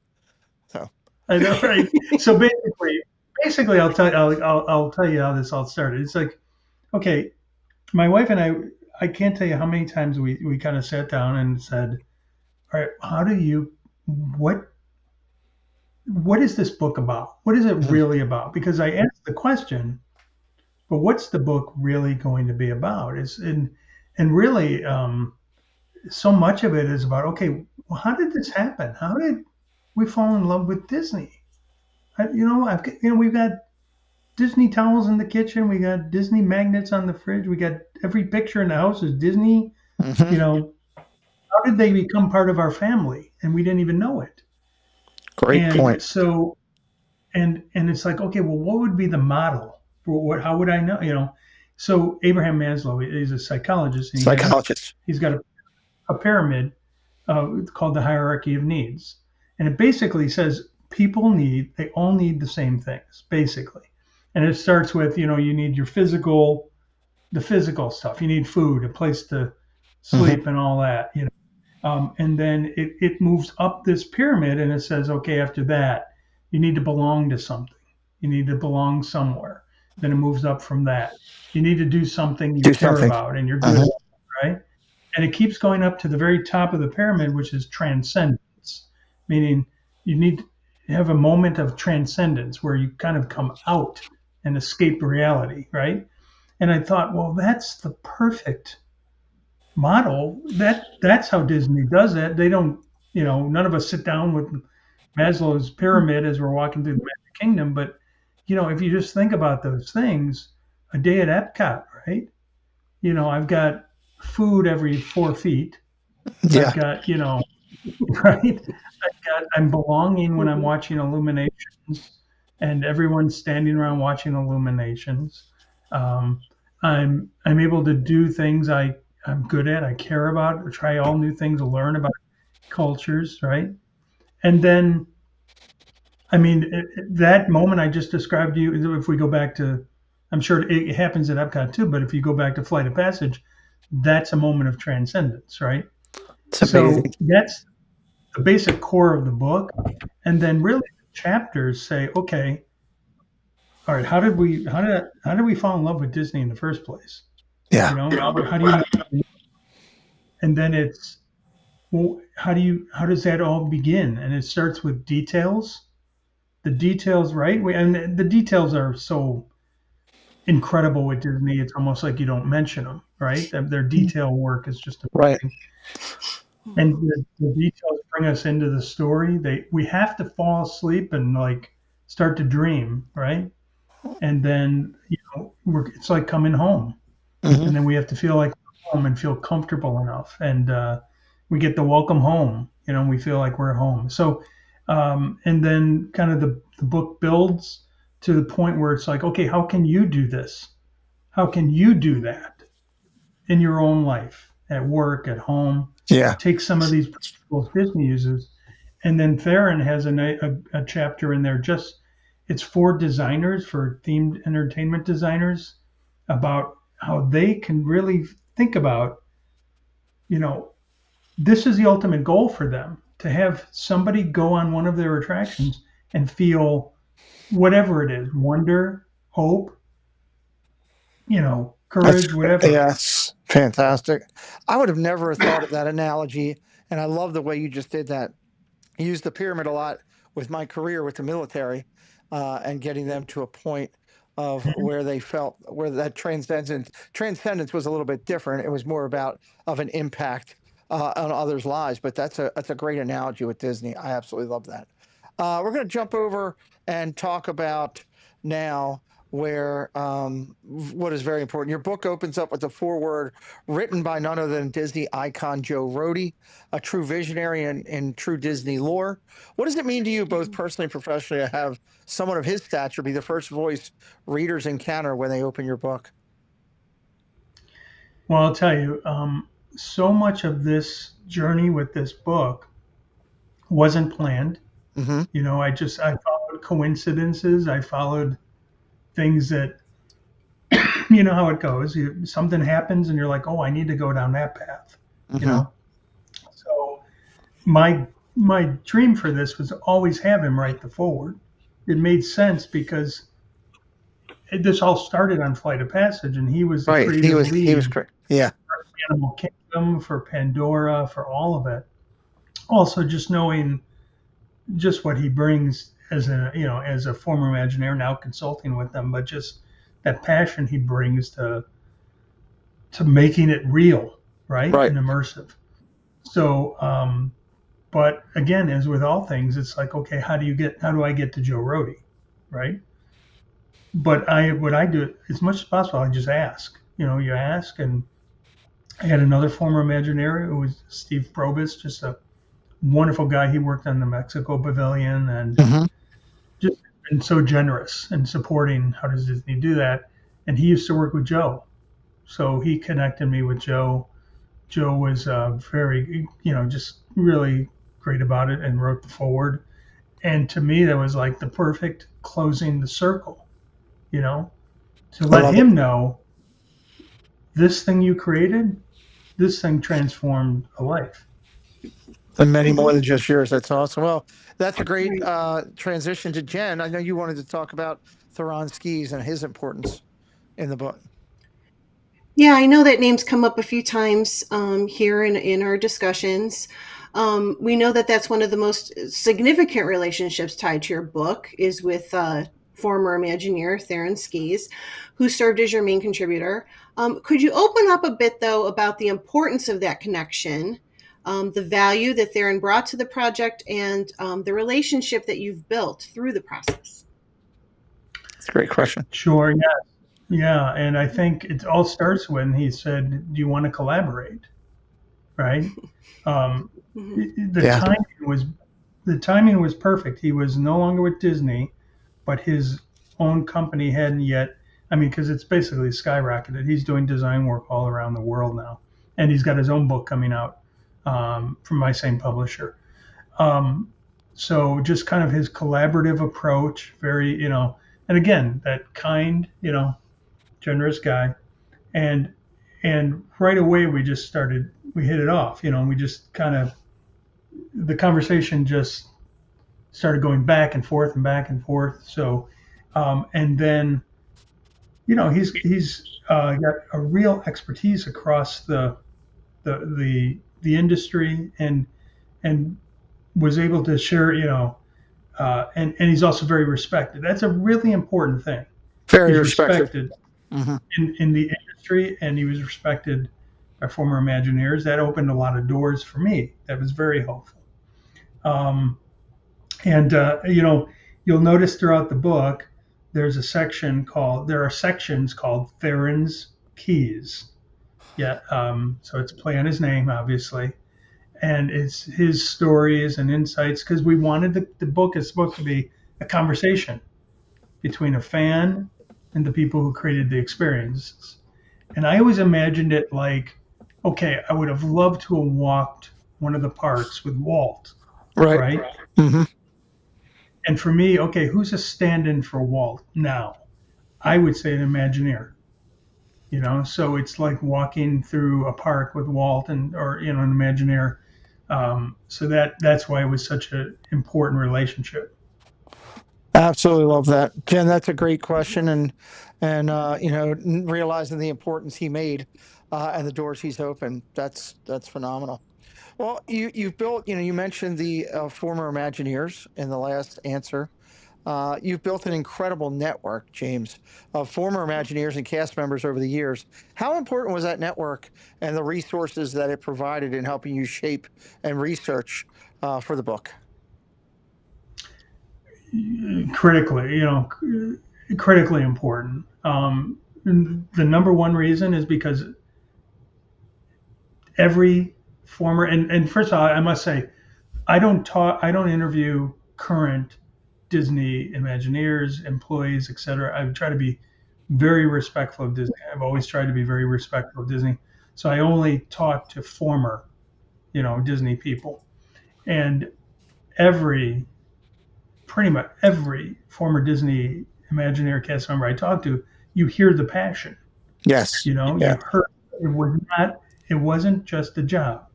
So, I know, right? So basically, I'll tell you how this all started. It's like, okay, my wife and I can't tell you how many times we kind of sat down and said, all right, what what is this book about? What is it mhm, really about? Because I asked the question, but what's the book really going to be about? And really, so much of it is about, okay, well, how did this happen? How did we fall in love with Disney? We've got Disney towels in the kitchen. We got Disney magnets on the fridge. We got every picture in the house is Disney. mhm. You know, how did they become part of our family? And we didn't even know it. Great And point. so, and it's like, okay, well, what would be the model for what? How would I know? So Abraham Maslow is a psychologist, and Psychologist. he's got a pyramid called the hierarchy of needs, and it basically says they all need the same things basically, and it starts with you need the physical stuff. You need food, a place to Hmm. sleep, and all that. And then it moves up this pyramid and it says, okay, after that, you need to belong to something. You need to belong somewhere. Then it moves up from that. You need to do something you Do care something. about and you're good Hmm. at, right? And it keeps going up to the very top of the pyramid, which is transcendence, meaning you need to have a moment of transcendence where you kind of come out and escape reality, right? And I thought, well, that's the perfect model. That's how Disney does it. They don't, none of us sit down with Maslow's pyramid as we're walking through the Magic Kingdom. But if you just think about those things, a day at Epcot, right? I've got food every 4 feet. I've Yeah. got, right? I've that. I'm belonging when I'm watching Illuminations, and everyone's standing around watching Illuminations. Um, I'm able to do things I'm good at, I care about, try all new things, learn about cultures, right? And then, I mean, that moment I just described to you, if we go back to, I'm sure it happens at Epcot too, but if you go back to Flight of Passage, that's a moment of transcendence, right? It's amazing. So that's the basic core of the book. And then really the chapters say, okay, all right, how did we fall in love with Disney in the first place? Yeah. You know, how do you, and then it's, well, how does that all begin? And it starts with details. The details, right? And the details are so incredible with Disney. It's almost like you don't mention them, right? Their detail work is just Right. amazing. And the details bring us into the story. We have to fall asleep and like start to dream, right? And then it's like coming home, Hmm. and then we have to feel like we're home and feel comfortable enough, and we get the welcome home. And we feel like we're home. So, and then kind of the book builds to the point where it's like, okay, how can you do this? How can you do that in your own life, at work, at home? Yeah. Take some of these principles Disney uses, and then Theron has a chapter in there. It's for designers, for themed entertainment designers, about how they can really think about, this is the ultimate goal for them, to have somebody go on one of their attractions and feel whatever it is, wonder, hope, That's courage, whatever. yeah, it's fantastic. I would have never thought of that analogy, and I love the way you just did that. I use the pyramid a lot with my career with the military, and getting them to a point of where they felt where that transcendence was a little bit different. It was more about of an impact on others' lives. But that's a great analogy with Disney. I absolutely love that. We're going to jump over and talk about now where what is very important. Your book opens up with a foreword written by none other than Disney icon Joe Rohde, a true visionary in true Disney lore. What does it mean to you, both personally and professionally, to have someone of his stature be the first voice readers encounter when they open your book? Well, I'll tell you, so much of this journey with this book wasn't planned. Mm-hmm. I followed coincidences. I followed things that, how it goes. Something happens and you're like, oh, I need to go down that path, Mm-hmm. So my dream for this was to always have him write the forward. It made sense because this all started on Flight of Passage, and he was the Right. He creative was lead great. Yeah. for Animal Kingdom, for Pandora, for all of it. Also, just knowing just what he brings as a former Imagineer, now consulting with them, but just that passion he brings to making it real, right, Right. and immersive. So, but again, as with all things, it's like, okay, how do I get to Joe Rohde, right? But what I do as much as possible, I just ask. You ask, and I had another former Imagineer who was Steve Probus, just a wonderful guy. He worked on the Mexico Pavilion and Mm-hmm. just been so generous and supporting how does Disney do that. And he used to work with Joe, so he connected me with Joe. Joe was very, just really great about it and wrote the forward. And to me, that was like the perfect closing the circle, to I let love it. him know this thing you created, this thing transformed a life. And many more than just yours. That's awesome. Well, that's a great Right. transition to Jen. I know you wanted to talk about Theron Skis and his importance in the book. Yeah, I know that name's come up a few times here in our discussions. We know that that's one of the most significant relationships tied to your book is with former Imagineer Theron Skis, who served as your main contributor. Could you open up a bit, though, about the importance of that connection, the value that Theron brought to the project, and the relationship that you've built through the process? It's a great question. Sure, yeah. And I think it all starts when he said, "Do you want to collaborate?" Right? Um, Mhm. the Yeah. timing was the timing was perfect. He was no longer with Disney, but his own company hadn't yet. I mean, because it's basically skyrocketed. He's doing design work all around the world now, and he's got his own book coming out from my same publisher. Um, so just kind of his collaborative approach, very, and again, that kind, generous guy, and right away we hit it off, and we just kind of the conversation just started going back and forth and back and forth. So, and then, he's got a real expertise across the industry, and was able to share, and he's also very respected. That's a really important thing. Very He's respected. respected Mhm. in the industry, and he was respected by former Imagineers. That opened a lot of doors for me. That was very helpful. Um, and you'll notice throughout the book, there are sections called Theron's Keys. Yeah, so it's a play on his name, obviously, and it's his stories and insights, because we wanted the book is supposed to be a conversation between a fan and the people who created the experiences. And I always imagined it like, okay, I would have loved to have walked one of the parks with Walt, Right. right? Hmm. And for me, okay, who's a stand-in for Walt now? I would say an Imagineer. So it's like walking through a park with Walt or an Imagineer. So that's why it was such an important relationship. Absolutely love that, Ken. That's a great question, and realizing the importance he made and the doors he's opened. That's phenomenal. Well, you've built. You mentioned the former Imagineers in the last answer. You've built an incredible network, James, of former Imagineers and cast members over the years. How important was that network and the resources that it provided in helping you shape and research for the book? Critically important. The number one reason is because every former and first of all, I must say, I don't interview current Disney Imagineers, employees, etc. I try to be very respectful of Disney. I've always tried to be very respectful of Disney. So I only talk to former, Disney people. And pretty much every former Disney Imagineer cast member I talk to, you hear the passion. Yes. You heard it wasn't just a job.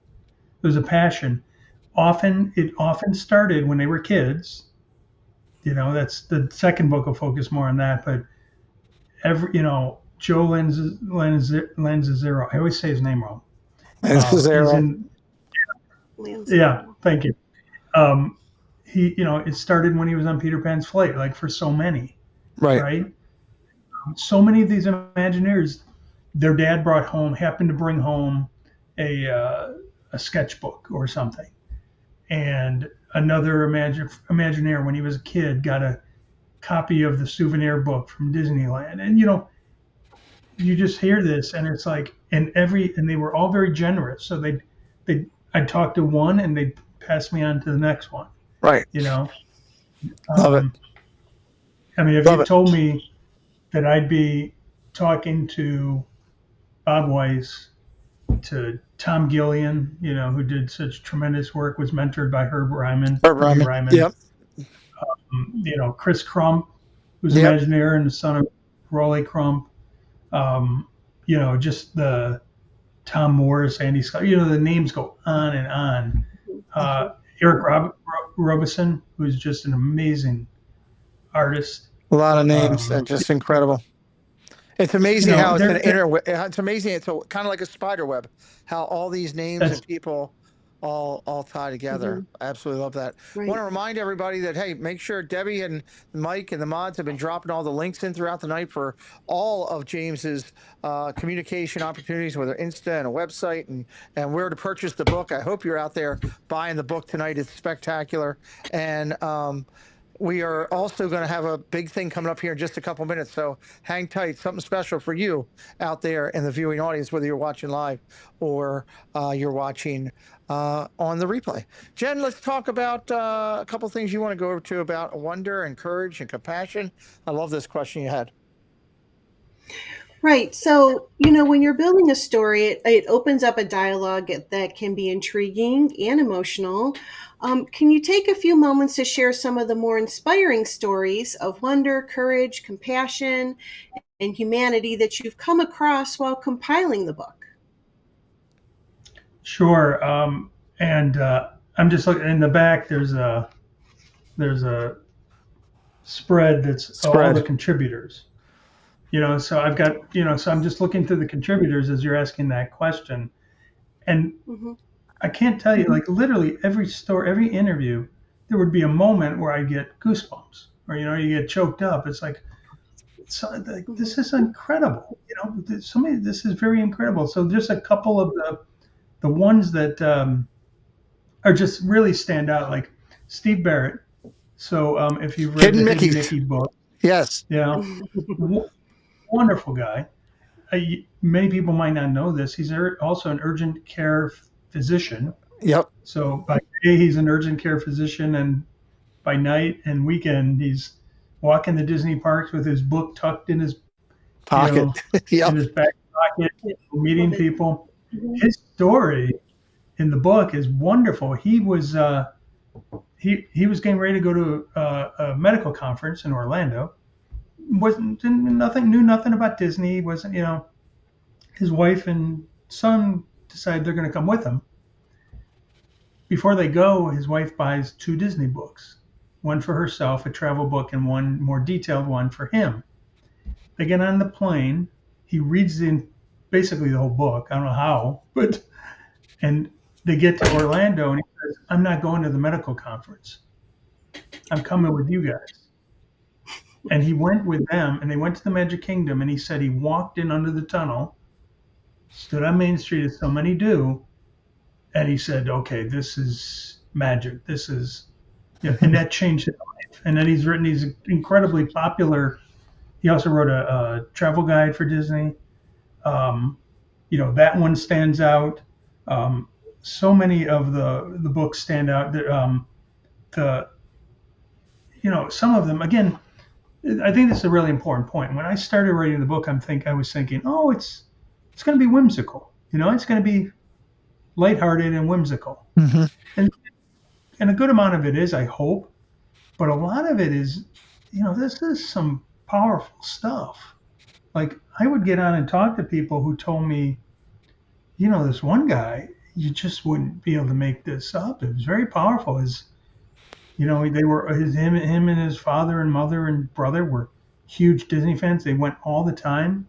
It was a passion. It often started when they were kids. That's the second book will focus more on that. But Joe Lanzaro, I always say his name wrong. He's in. Yeah, thank you. It started when he was on Peter Pan's flight, like for so many, Right. right? So many of these Imagineers, their dad happened to bring home a sketchbook or something, and another Imagineer, when he was a kid, got a copy of the souvenir book from Disneyland, and you just hear this, and it's like, and they were all very generous. So I'd talk to one, and they'd pass me on to the next one. Right. Love it. I mean, if you told me that I'd be talking to Bob Weiss, to Tom Gillian, who did such tremendous work, was mentored by Herb Ryman. Yep. Chris Crump, who's Yep. Imagineer and the son of Rolly Crump. Just the Tom Morris, Andy Scott. The names go on and on. Eric Robison, who's just an amazing artist. A lot of names and just incredible. It's amazing how it's it's amazing. It's kind of like a spider web, how all these names and people all tie together. Mm-hmm. Absolutely love that. Right. Want to remind everybody that, hey, make sure Debbie and Mike and the mods have been dropping all the links in throughout the night for all of James's communication opportunities, whether Insta and a website, and where to purchase the book. I hope you're out there buying the book tonight. It's spectacular. And we are also going to have a big thing coming up here in just a couple minutes. So hang tight. Something special for you out there in the viewing audience, whether you're watching live or you're watching on the replay. Jen, let's talk about a couple things you want to go over to about wonder and courage and compassion. I love this question you had. Right. So, when you're building a story, it opens up a dialogue that can be intriguing and emotional. Can you take a few moments to share some of the more inspiring stories of wonder, courage, compassion, and humanity that you've come across while compiling the book? Sure. And I'm just looking in the back. There's a spread that's all the contributors. So I've got, so I'm just looking through the contributors as you're asking that question. And I can't tell you, like literally every story, every interview, there would be a moment where I get goosebumps or, you get choked up. It's like, this is incredible. This is very incredible. So there's a couple of the ones that are just really stand out, like Steve Barrett. So if you've read the Hidden Mickey book. Yes. Yeah. Wonderful guy. Many people might not know this. He's also an urgent care physician. Yep. So by day he's an urgent care physician, and by night and weekend he's walking the Disney parks with his book tucked in his pocket, in his back pocket, meeting people. His story in the book is wonderful. He was he was getting ready to go to a medical conference in Orlando. Knew nothing about Disney. Wasn't, his wife and son decide they're going to come with him. Before they go, his wife buys 2 Disney books, one for herself, a travel book, and one more detailed one for him. They get on the plane. He reads basically the whole book. I don't know how, and they get to Orlando, and he says, "I'm not going to the medical conference. I'm coming with you guys." And he went with them, and they went to the Magic Kingdom, and he said he walked in under the tunnel, stood on Main Street as so many do, and he said, "Okay, this is magic. This is," and that changed his life. And then he's written these incredibly popular. He also wrote a travel guide for Disney. That one stands out. So many of the books stand out. Some of them, again, I think this is a really important point. When I started writing the book, I was thinking, oh, it's going to be whimsical. It's going to be lighthearted and whimsical. And a good amount of it is, I hope. But a lot of it is, this is some powerful stuff. Like I would get on and talk to people who told me, this one guy, you just wouldn't be able to make this up. It was very powerful. They were him and his father and mother and brother were huge Disney fans. They went all the time,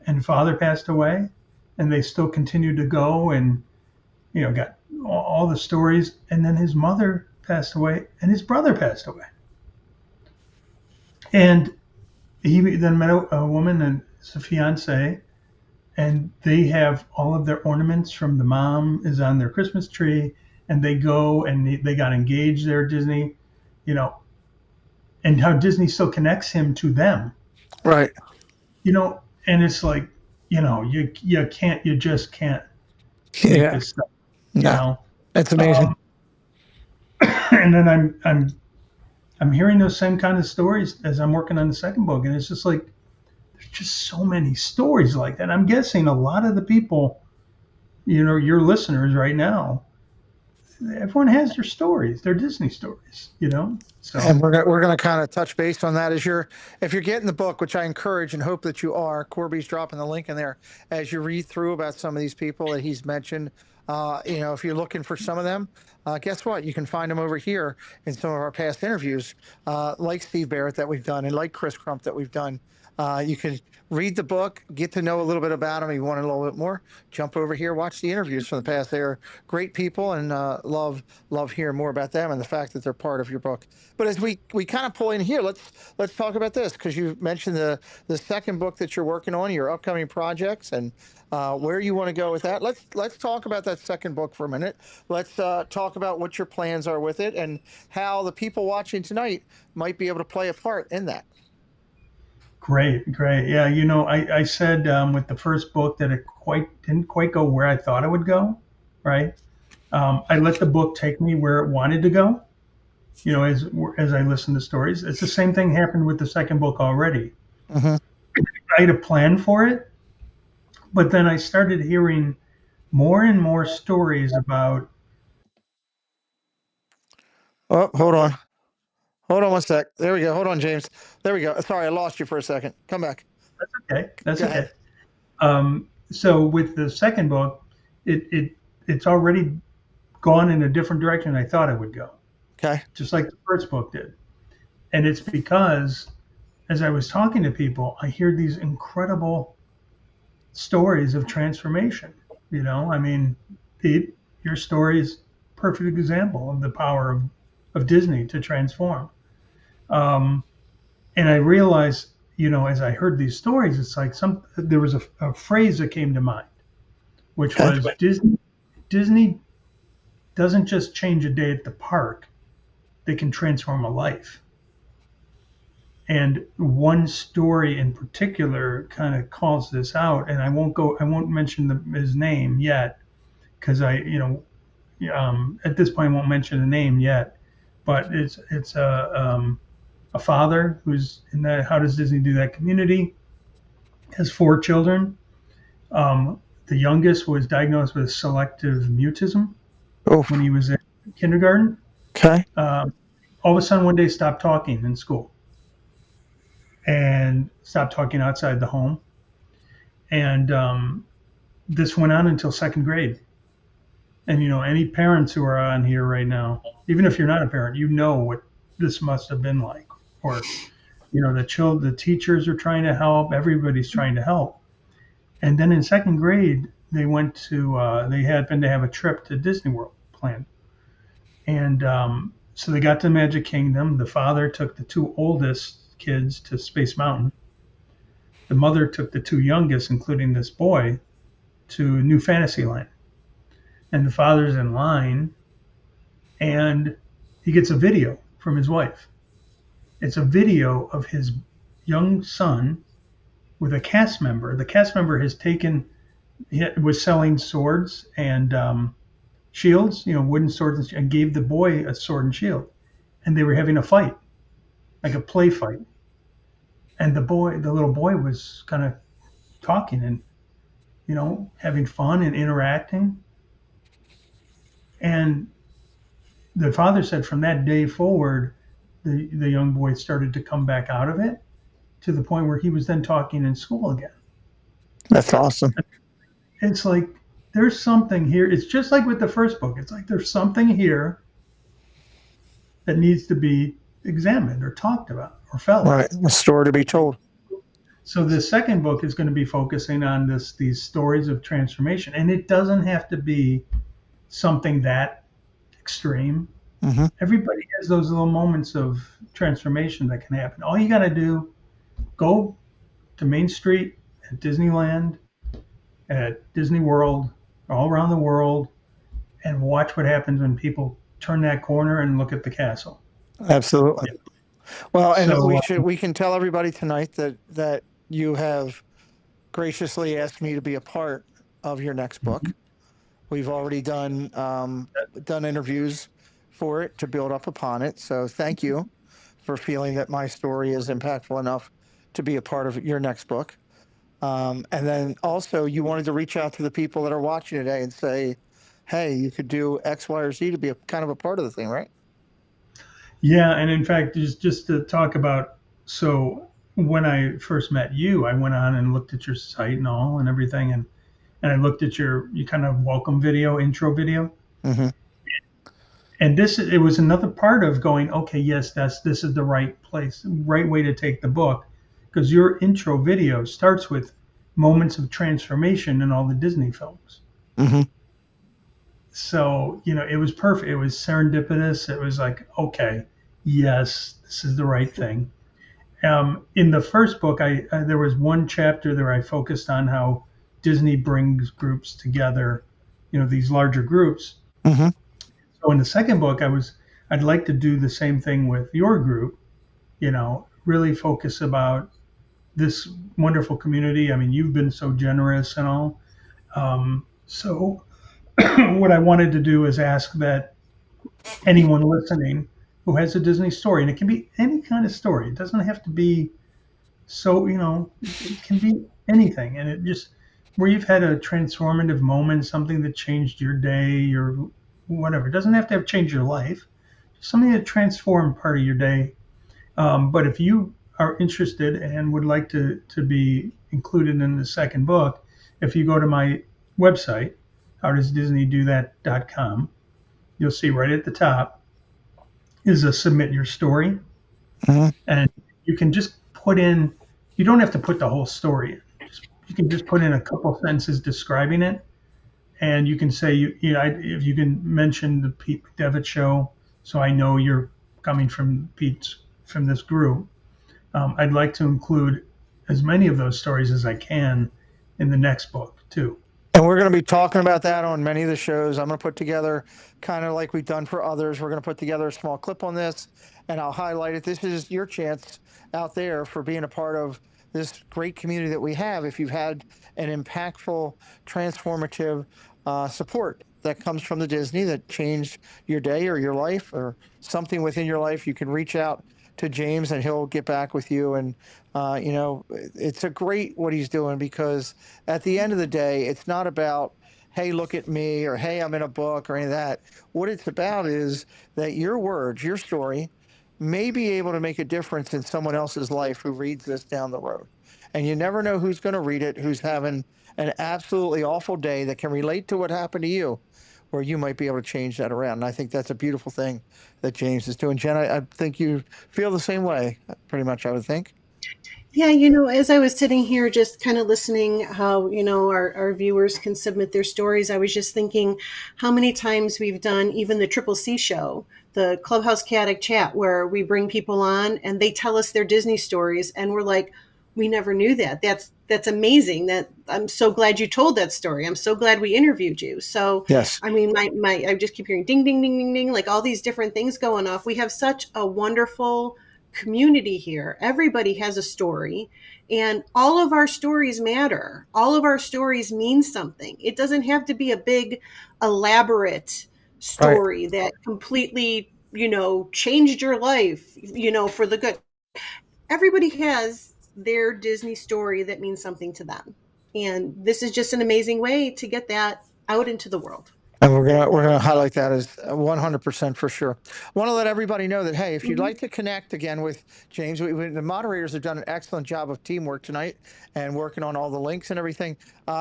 and father passed away, and they still continued to go and got all the stories. And then his mother passed away, and his brother passed away, and he then met a woman and his fiance, and they have all of their ornaments from the mom is on their Christmas tree. And they go and they got engaged there at Disney, and how Disney still connects him to them. Right. And it's like, you just can't make this stuff. That's amazing. And then I'm hearing those same kind of stories as I'm working on the second book. And it's just like, there's just so many stories like that. I'm guessing a lot of the people, your listeners right now, everyone has their stories, their Disney stories, So. And we're gonna kind of touch base on that if you're getting the book, which I encourage and hope that you are. Corby's dropping the link in there as you read through about some of these people that he's mentioned. If you're looking for some of them, guess what? You can find them over here in some of our past interviews, like Steve Barrett that we've done, and like Chris Crump that we've done You can read the book, get to know a little bit about them. You want a little bit more, jump over here, watch the interviews from the past. They are great people, and love hearing more about them and the fact that they're part of your book. But as we kind of pull in here, let's talk about this, because you mentioned the second book that you're working on, your upcoming projects, and where you want to go with that. Let's talk about that second book for a minute. Let's talk about what your plans are with it and how the people watching tonight might be able to play a part in that. Great, great. Yeah, I said with the first book that it didn't quite go where I thought it would go, right? I let the book take me where it wanted to go. As I listened to stories, it's the same thing happened with the second book already. Mm-hmm. I had a plan for it, but then I started hearing more and more stories about. Oh, hold on one sec. There we go. Hold on, James. There we go. Sorry, I lost you for a second. Come back. That's okay. That's Go okay. ahead. So with the second book, it's already gone in a different direction than I thought it would go, Okay. just like the first book did. And it's because as I was talking to people, I hear these incredible stories of transformation. I mean, Pete, your story is a perfect example of the power of Disney to transform. And I realized, as I heard these stories, it's like there was a phrase that came to mind, which Okay. was Disney doesn't just change a day at the park, they can transform a life. And one story in particular kind of calls this out, and I won't mention his name yet, because at this point I won't mention the name yet, but it's a father who's in the How Does Disney Do That community, has 4 children. The youngest was diagnosed with selective mutism Oh. when he was in kindergarten. Okay. All of a sudden one day stopped talking in school and stopped talking outside the home. And this went on until second grade. And any parents who are on here right now, even if you're not a parent, what this must have been like. Or the teachers are trying to help, everybody's trying to help. And then in second grade, they happened to have a trip to Disney World planned. And so they got to Magic Kingdom. The father took the 2 oldest kids to Space Mountain. The mother took the 2 youngest, including this boy, to New Fantasyland. And the father's in line, and he gets a video from his wife. It's a video of his young son with a cast member. The cast member was selling swords and shields, wooden swords, and gave the boy a sword and shield. And they were having a fight, like a play fight. And the little boy was kind of talking and, having fun and interacting. And the father said from that day forward, the young boy started to come back out of it, to the point where he was then talking in school again. That's awesome. It's like there's something here. It's just like with the first book. It's like there's something here that needs to be examined or talked about or felt. Right. A story to be told. So the second book is going to be focusing on these stories of transformation, and it doesn't have to be something that extreme. Mm-hmm. Everybody has those little moments of transformation that can happen. All you got to do, go to Main Street at Disneyland, at Disney World, all around the world, and watch what happens when people turn that corner and look at the castle. Absolutely. Yeah. Well, and So, we can tell everybody tonight that you have graciously asked me to be a part of your next book. Mhm. We've already done interviews for it to build up upon it. So thank you for feeling that my story is impactful enough to be a part of your next book. And then also you wanted to reach out to the people that are watching today and say, hey, you could do X, Y, or Z to be a kind of a part of the thing, right? Yeah, and in fact, just to talk about, so when I first met you, I went on and looked at your site and everything, and I looked at your kind of welcome video, intro video. Mm-hmm. And it was another part of going, okay, yes, this is the right place, right way to take the book, because your intro video starts with moments of transformation in all the Disney films. Mm-hmm. So, it was perfect. It was serendipitous. It was like, okay, yes, this is the right thing. In the first book, there was one chapter there I focused on how Disney brings groups together, these larger groups. Mm-hmm. So in the second book, I'd like to do the same thing with your group, really focus about this wonderful community. I mean, you've been so generous and all. So what I wanted to do is ask that anyone listening who has a Disney story, and it can be any kind of story. It doesn't have to be it can be anything. And it just, where you've had a transformative moment, something that changed your day or whatever. It doesn't have to have changed your life, just something that transformed part of your day. But if you are interested and would like to be included in the second book, if you go to my website, howdoesdisneydothat.com, you'll see right at the top is a submit your story. Mm-hmm. And you can just put in, you don't have to put the whole story in. You can just put in a couple sentences describing it. And you can say, if you can mention the Pete McDevitt show, so I know you're coming from this group. I'd like to include as many of those stories as I can in the next book too. And we're going to be talking about that on many of the shows. I'm going to put together, kind of like we've done for others, we're going to put together a small clip on this, and I'll highlight it. This is your chance out there for being a part of this great community that we have. If you've had an impactful, transformative support that comes from the Disney that changed your day or your life or something within your life, you can reach out to James and he'll get back with you. And, it's a great what he's doing, because at the end of the day, it's not about, hey, look at me, or hey, I'm in a book, or any of that. What it's about is that your words, your story, may be able to make a difference in someone else's life who reads this down the road. And you never know who's going to read it, who's having an absolutely awful day that can relate to what happened to you, where you might be able to change that around. And I think that's a beautiful thing that James is doing. Jen, I think you feel the same way, pretty much, I would think. Yeah, as I was sitting here just kind of listening how, our viewers can submit their stories, I was just thinking how many times we've done even the Triple C show, the Clubhouse Chaotic Chat, where we bring people on and they tell us their Disney stories. And we're like, we never knew that. That's amazing. That I'm so glad you told that story. I'm so glad we interviewed you. So, yes. I mean, I just keep hearing ding, ding, ding, ding, ding, like all these different things going off. We have such a wonderful community here. Everybody has a story, and all of our stories matter. All of our stories mean something. It doesn't have to be a big, elaborate story that completely, changed your life, for the good. Everybody has their Disney story that means something to them. And this is just an amazing way to get that out into the world. And we're gonna highlight that as 100% for sure. I want to let everybody know that, hey, if you'd like to connect again with James, the moderators have done an excellent job of teamwork tonight and working on all the links and everything.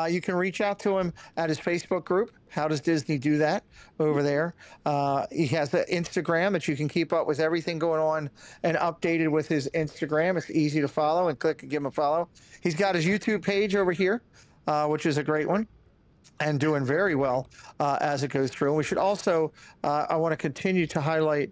You can reach out to him at his Facebook group. How does Disney do that over there? He has the Instagram that you can keep up with everything going on and updated with his Instagram. It's easy to follow, and click and give him a follow. He's got his YouTube page over here, which is a great one, and doing very well as it goes through. And we should also, I want to continue to highlight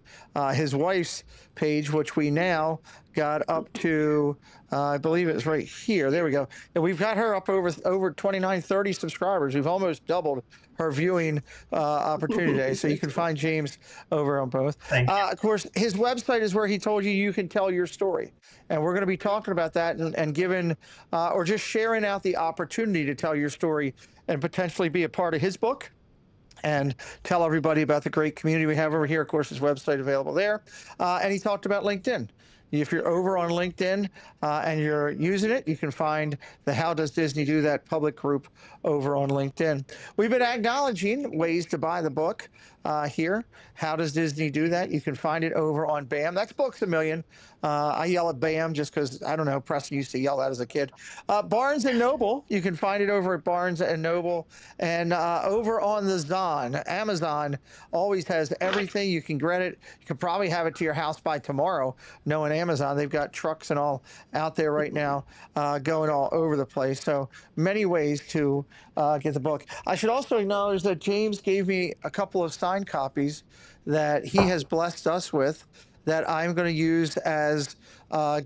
his wife's page, which we now got up to, I believe it's right here. There we go. And we've got her up over 29, 30 subscribers. We've almost doubled her viewing opportunity today. So you can find James over on both. Of course, his website is where he told you can tell your story. And we're going to be talking about that and giving, or just sharing out the opportunity to tell your story and potentially be a part of his book and tell everybody about the great community we have over here. Of course, his website available there. And he talked about LinkedIn. If you're over on LinkedIn and you're using it, you can find the How Does Disney Do That public group over on LinkedIn. We've been acknowledging ways to buy the book here. How Does Disney Do That? You can find it over on BAM. That's Books A Million. I yell at BAM just because, I don't know, Preston used to yell that as a kid. Barnes & Noble, you can find it over at Barnes & Noble. And over on the Zon, Amazon always has everything. You can get it. You can probably have it to your house by tomorrow, knowing Amazon. They've got trucks and all out there right now, going all over the place. So many ways to get the book. I should also acknowledge that James gave me a couple of signed copies that he has blessed us with, that I'm going to use as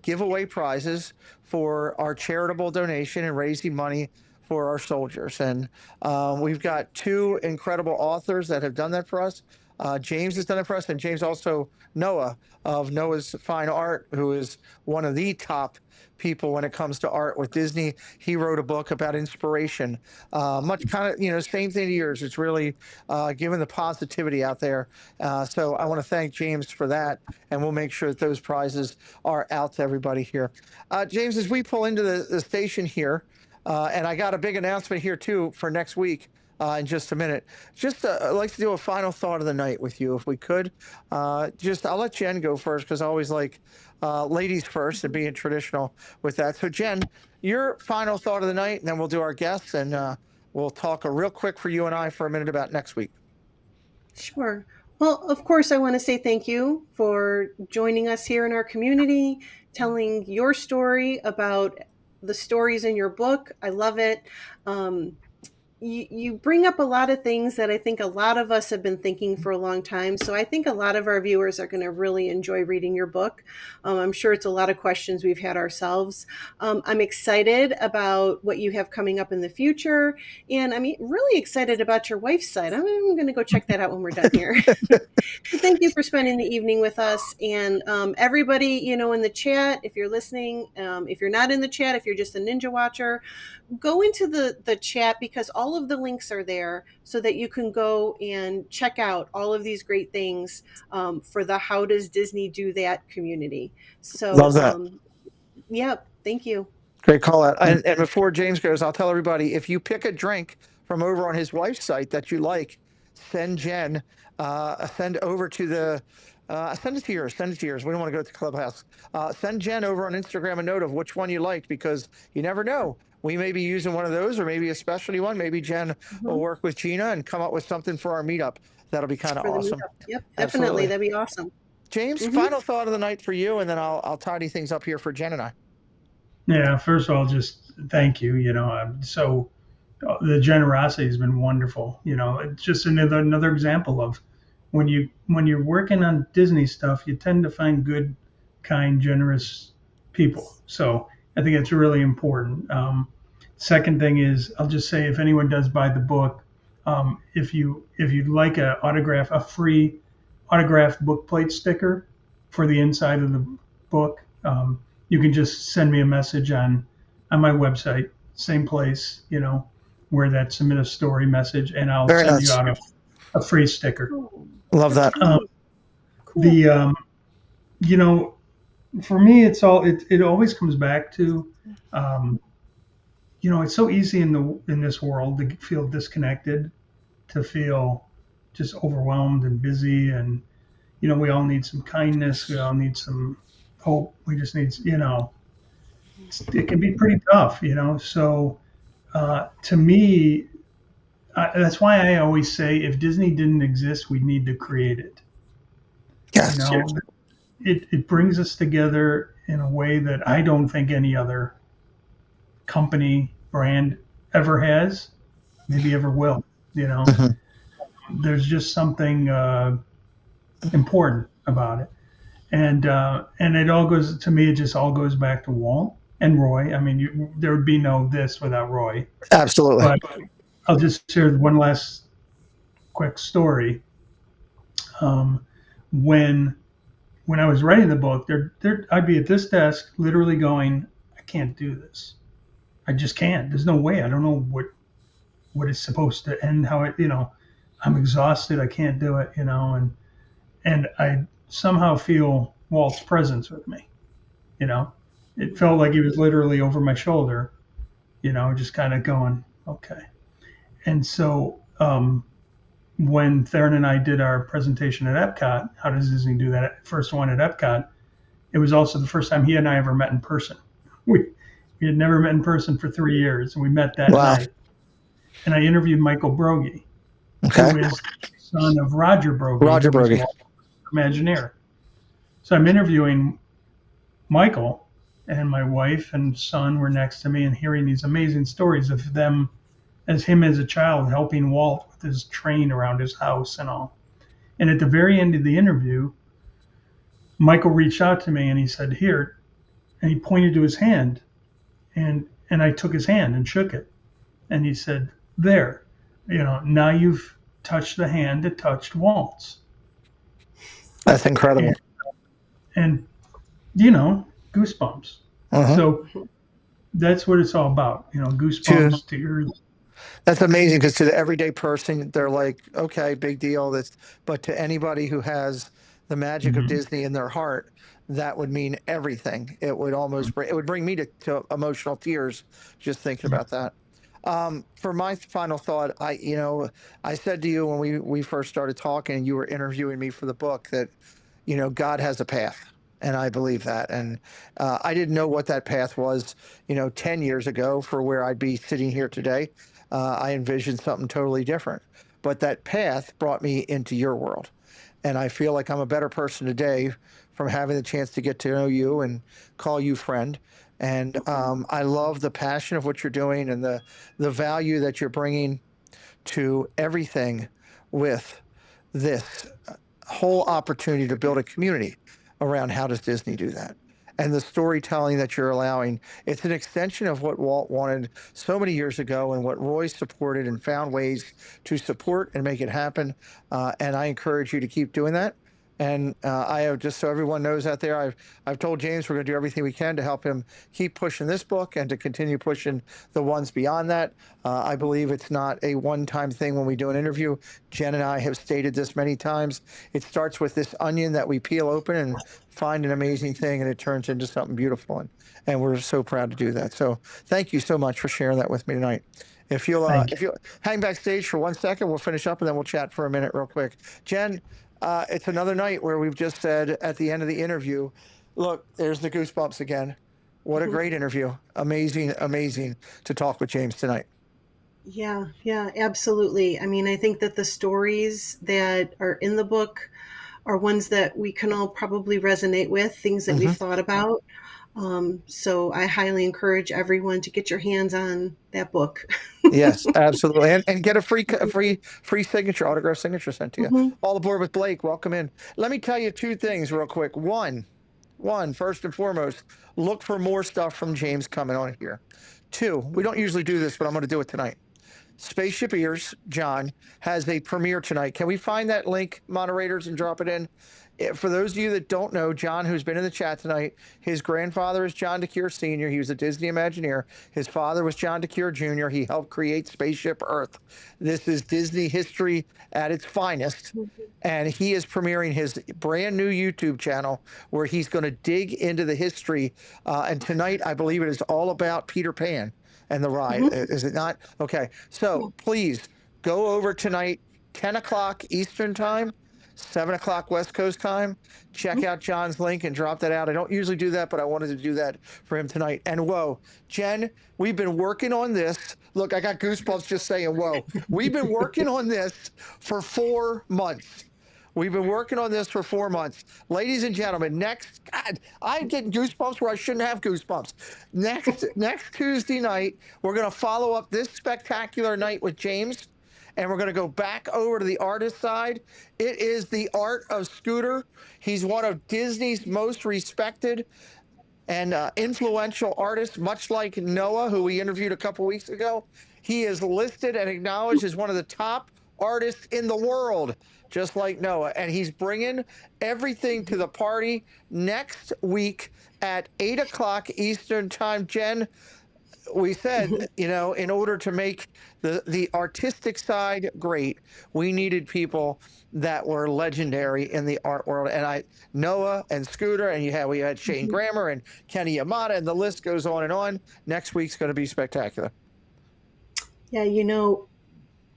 giveaway prizes for our charitable donation and raising money for our soldiers. And we've got two incredible authors that have done that for us. James has done it for us, and James also Noah of Noah's Fine Art, who is one of the top people when it comes to art with Disney. He wrote a book about inspiration, much kind of, same thing to yours. It's really giving the positivity out there. So I want to thank James for that, and we'll make sure that those prizes are out to everybody here. James, as we pull into the station here, and I got a big announcement here too for next week. In just a minute, I'd like to do a final thought of the night with you, if we could. I'll let Jen go first, because I always like ladies first and being traditional with that. So Jen, your final thought of the night, and then we'll do our guests, and we'll talk a real quick for you and I for a minute about next week. Sure. Well, of course, I want to say thank you for joining us here in our community, telling your story about the stories in your book. I love it. You bring up a lot of things that I think a lot of us have been thinking for a long time. So I think a lot of our viewers are going to really enjoy reading your book. I'm sure it's a lot of questions we've had ourselves. I'm excited about what you have coming up in the future. And I'm really excited about your wife's site. I'm going to go check that out when we're done here. Thank you for spending the evening with us. And everybody, in the chat, if you're listening, if you're not in the chat, if you're just a Ninja Watcher, go into the chat, because all of the links are there so that you can go and check out all of these great things for the How Does Disney Do That community. So, Love that. Yeah, thank you. Great call out. And before James goes, I'll tell everybody, if you pick a drink from over on his wife's site that you like, send Jen, send over to the, send it to yours. We don't want to go to the Clubhouse. Send Jen over on Instagram a note of which one you liked, because you never know. We may be using one of those, or maybe a specialty one. Maybe Jen will work with Gina and come up with something for our meetup. That'll be kind of awesome. Yep, definitely. Absolutely. That'd be awesome. James, final thought of the night for you, and then I'll tidy things up here for Jen and I. Yeah, first of all, just thank you. So the generosity has been wonderful. It's just another example of when you're working on Disney stuff, you tend to find good, kind, generous people. So I think it's really important. Second thing is, I'll just say, if anyone does buy the book, if you'd like a free autographed book plate sticker for the inside of the book, you can just send me a message on my website, same place, where that submit a story message, and I'll send you out a free sticker. Love that. Cool. For me, it always comes back to, it's so easy in this world to feel disconnected, to feel just overwhelmed and busy, and we all need some kindness, we all need some hope, we just need, it can be pretty tough, so to me, that's why I always say, if Disney didn't exist, we'd need to create it. Yes. It brings us together in a way that I don't think any other company, brand ever has, maybe ever will. There's just something important about it, and it all goes, to me, it just all goes back to Walt and Roy. I mean, there would be no this without Roy. Absolutely. But I'll just share one last quick story. When I was writing the book, I'd be at this desk literally going, I can't do this. I just can't. There's no way. I don't know what it's supposed to end, how it, I'm exhausted. I can't do it, and I somehow feel Walt's presence with me. It felt like he was literally over my shoulder, just kind of going, okay. And so when Theron and I did our presentation at Epcot, How Does Disney Do That? First one at Epcot, it was also the first time he and I ever met in person. We had never met in person for 3 years, and we met that night. And I interviewed Michael Broggie, who is the son of Roger Broggie. Roger Broggie. Imagineer. So I'm interviewing Michael and my wife and son were next to me and hearing these amazing stories of them as him as a child helping Walt with his train around his house and all. And at the very end of the interview, Michael reached out to me and he said, "Here," and he pointed to his hand, and I took his hand and shook it, and he said, "There, now you've touched the hand that touched Walt's." That's incredible. And goosebumps. Uh-huh. So that's what it's all about, goosebumps, tears. That's amazing, because to the everyday person, they're like, okay, big deal. But to anybody who has the magic of Mhm. Disney in their heart, that would mean everything. It would bring me to emotional tears just thinking about that. For my final thought, I said to you when we first started talking and you were interviewing me for the book that, God has a path. And I believe that. And I didn't know what that path was, 10 years ago for where I'd be sitting here today. I envisioned something totally different. But that path brought me into your world. And I feel like I'm a better person today from having the chance to get to know you and call you friend. And I love the passion of what you're doing and the value that you're bringing to everything with this whole opportunity to build a community around how does Disney do that. And the storytelling that you're allowing, it's an extension of what Walt wanted so many years ago and what Roy supported and found ways to support and make it happen. And I encourage you to keep doing that. And I have, just so everyone knows out there, I've told James we're going to do everything we can to help him keep pushing this book and to continue pushing the ones beyond that. I believe it's not a one-time thing when we do an interview. Jen and I have stated this many times. It starts with this onion that we peel open and find an amazing thing, and it turns into something beautiful. And we're so proud to do that. So thank you so much for sharing that with me tonight. If you'll hang backstage for 1 second, we'll finish up and then we'll chat for a minute real quick. Jen, it's another night where we've just said at the end of the interview, look, there's the goosebumps again. What a great interview. Amazing, amazing to talk with James tonight. Yeah, absolutely. I mean, I think that the stories that are in the book are ones that we can all probably resonate with, things that we've thought about. So I highly encourage everyone to get your hands on that book. Yes, absolutely. And get a free signature, autograph signature sent to you. All aboard with Blake. Welcome in. Let me tell you two things real quick. One, first and foremost, look for more stuff from James coming on here. Two, we don't usually do this, but I'm going to do it tonight. Spaceship Ears, John, has a premiere tonight. Can we find that link, moderators, and drop it in? For those of you that don't know, John, who's been in the chat tonight, his grandfather is John DeCure Sr. He was a Disney Imagineer. His father was John DeCure Jr. He helped create Spaceship Earth. This is Disney history at its finest. And he is premiering his brand new YouTube channel where he's going to dig into the history. And tonight, I believe it is all about Peter Pan and the ride. Is it not? Okay. So please go over tonight, 10 o'clock Eastern time, 7 o'clock West Coast time. Check out John's link and drop that out. I don't usually do that, but I wanted to do that for him tonight. And whoa, Jen, we've been working on this. Look, I got goosebumps just saying whoa. We've been working on this for 4 months. We've been working on this for 4 months. Ladies and gentlemen, God, I'm getting goosebumps where I shouldn't have goosebumps. Next Tuesday night, we're going to follow up this spectacular night with James, and we're going to go back over to the artist side. It is the art of Scooter. He's one of Disney's most respected and influential artists, much like Noah, who we interviewed a couple weeks ago. He is listed and acknowledged as one of the top artists in the world, just like Noah. And he's bringing everything to the party next week at 8 o'clock Eastern time. Jen, we said, in order to make the artistic side great, we needed people that were legendary in the art world. And Noah and Scooter, and we had Shane Grammer and Kenny Yamada, and the list goes on and on. Next week's going to be spectacular. Yeah,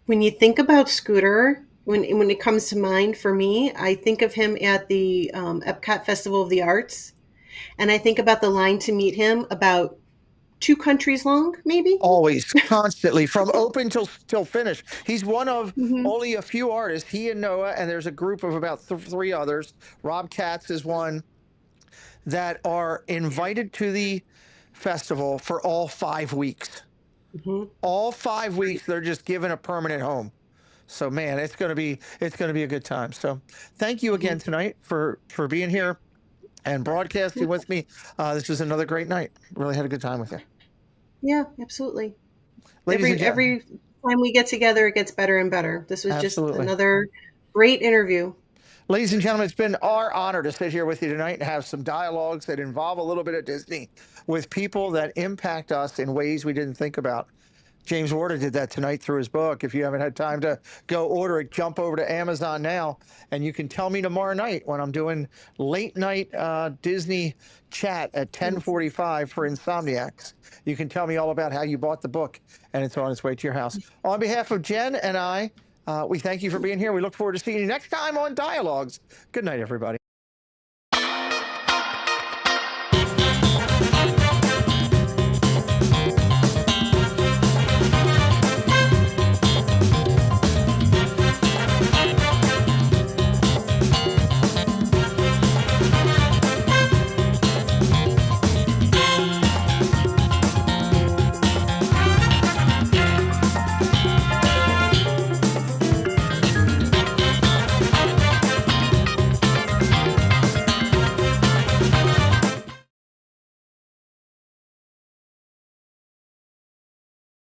when you think about Scooter, when it comes to mind for me, I think of him at the Epcot Festival of the Arts, and I think about the line to meet him about 2 countries long, maybe. Always, constantly, from open till finish. He's one of only a few artists. He and Noah, and there's a group of about 3 others. Rob Katz is one. that are invited to the festival for all 5 weeks. Mhm. All 5 weeks, they're just given a permanent home. So man, it's going to be a good time. So thank you again Mhm. tonight for being here and broadcasting with me. This was another great night. Really had a good time with you. Yeah, absolutely. Ladies and gentlemen, Every time we get together, it gets better and better. This was just absolutely. another great interview. Ladies and gentlemen, it's been our honor to sit here with you tonight and have some dialogues that involve a little bit of Disney with people that impact us in ways we didn't think about. James Warda did that tonight through his book. If you haven't had time to go order it, jump over to Amazon now, and you can tell me tomorrow night when I'm doing late night Disney chat at 10:45 for Insomniacs. You can tell me all about how you bought the book, and it's on its way to your house. On behalf of Jen and I, we thank you for being here. We look forward to seeing you next time on Dialogues. Good night, everybody.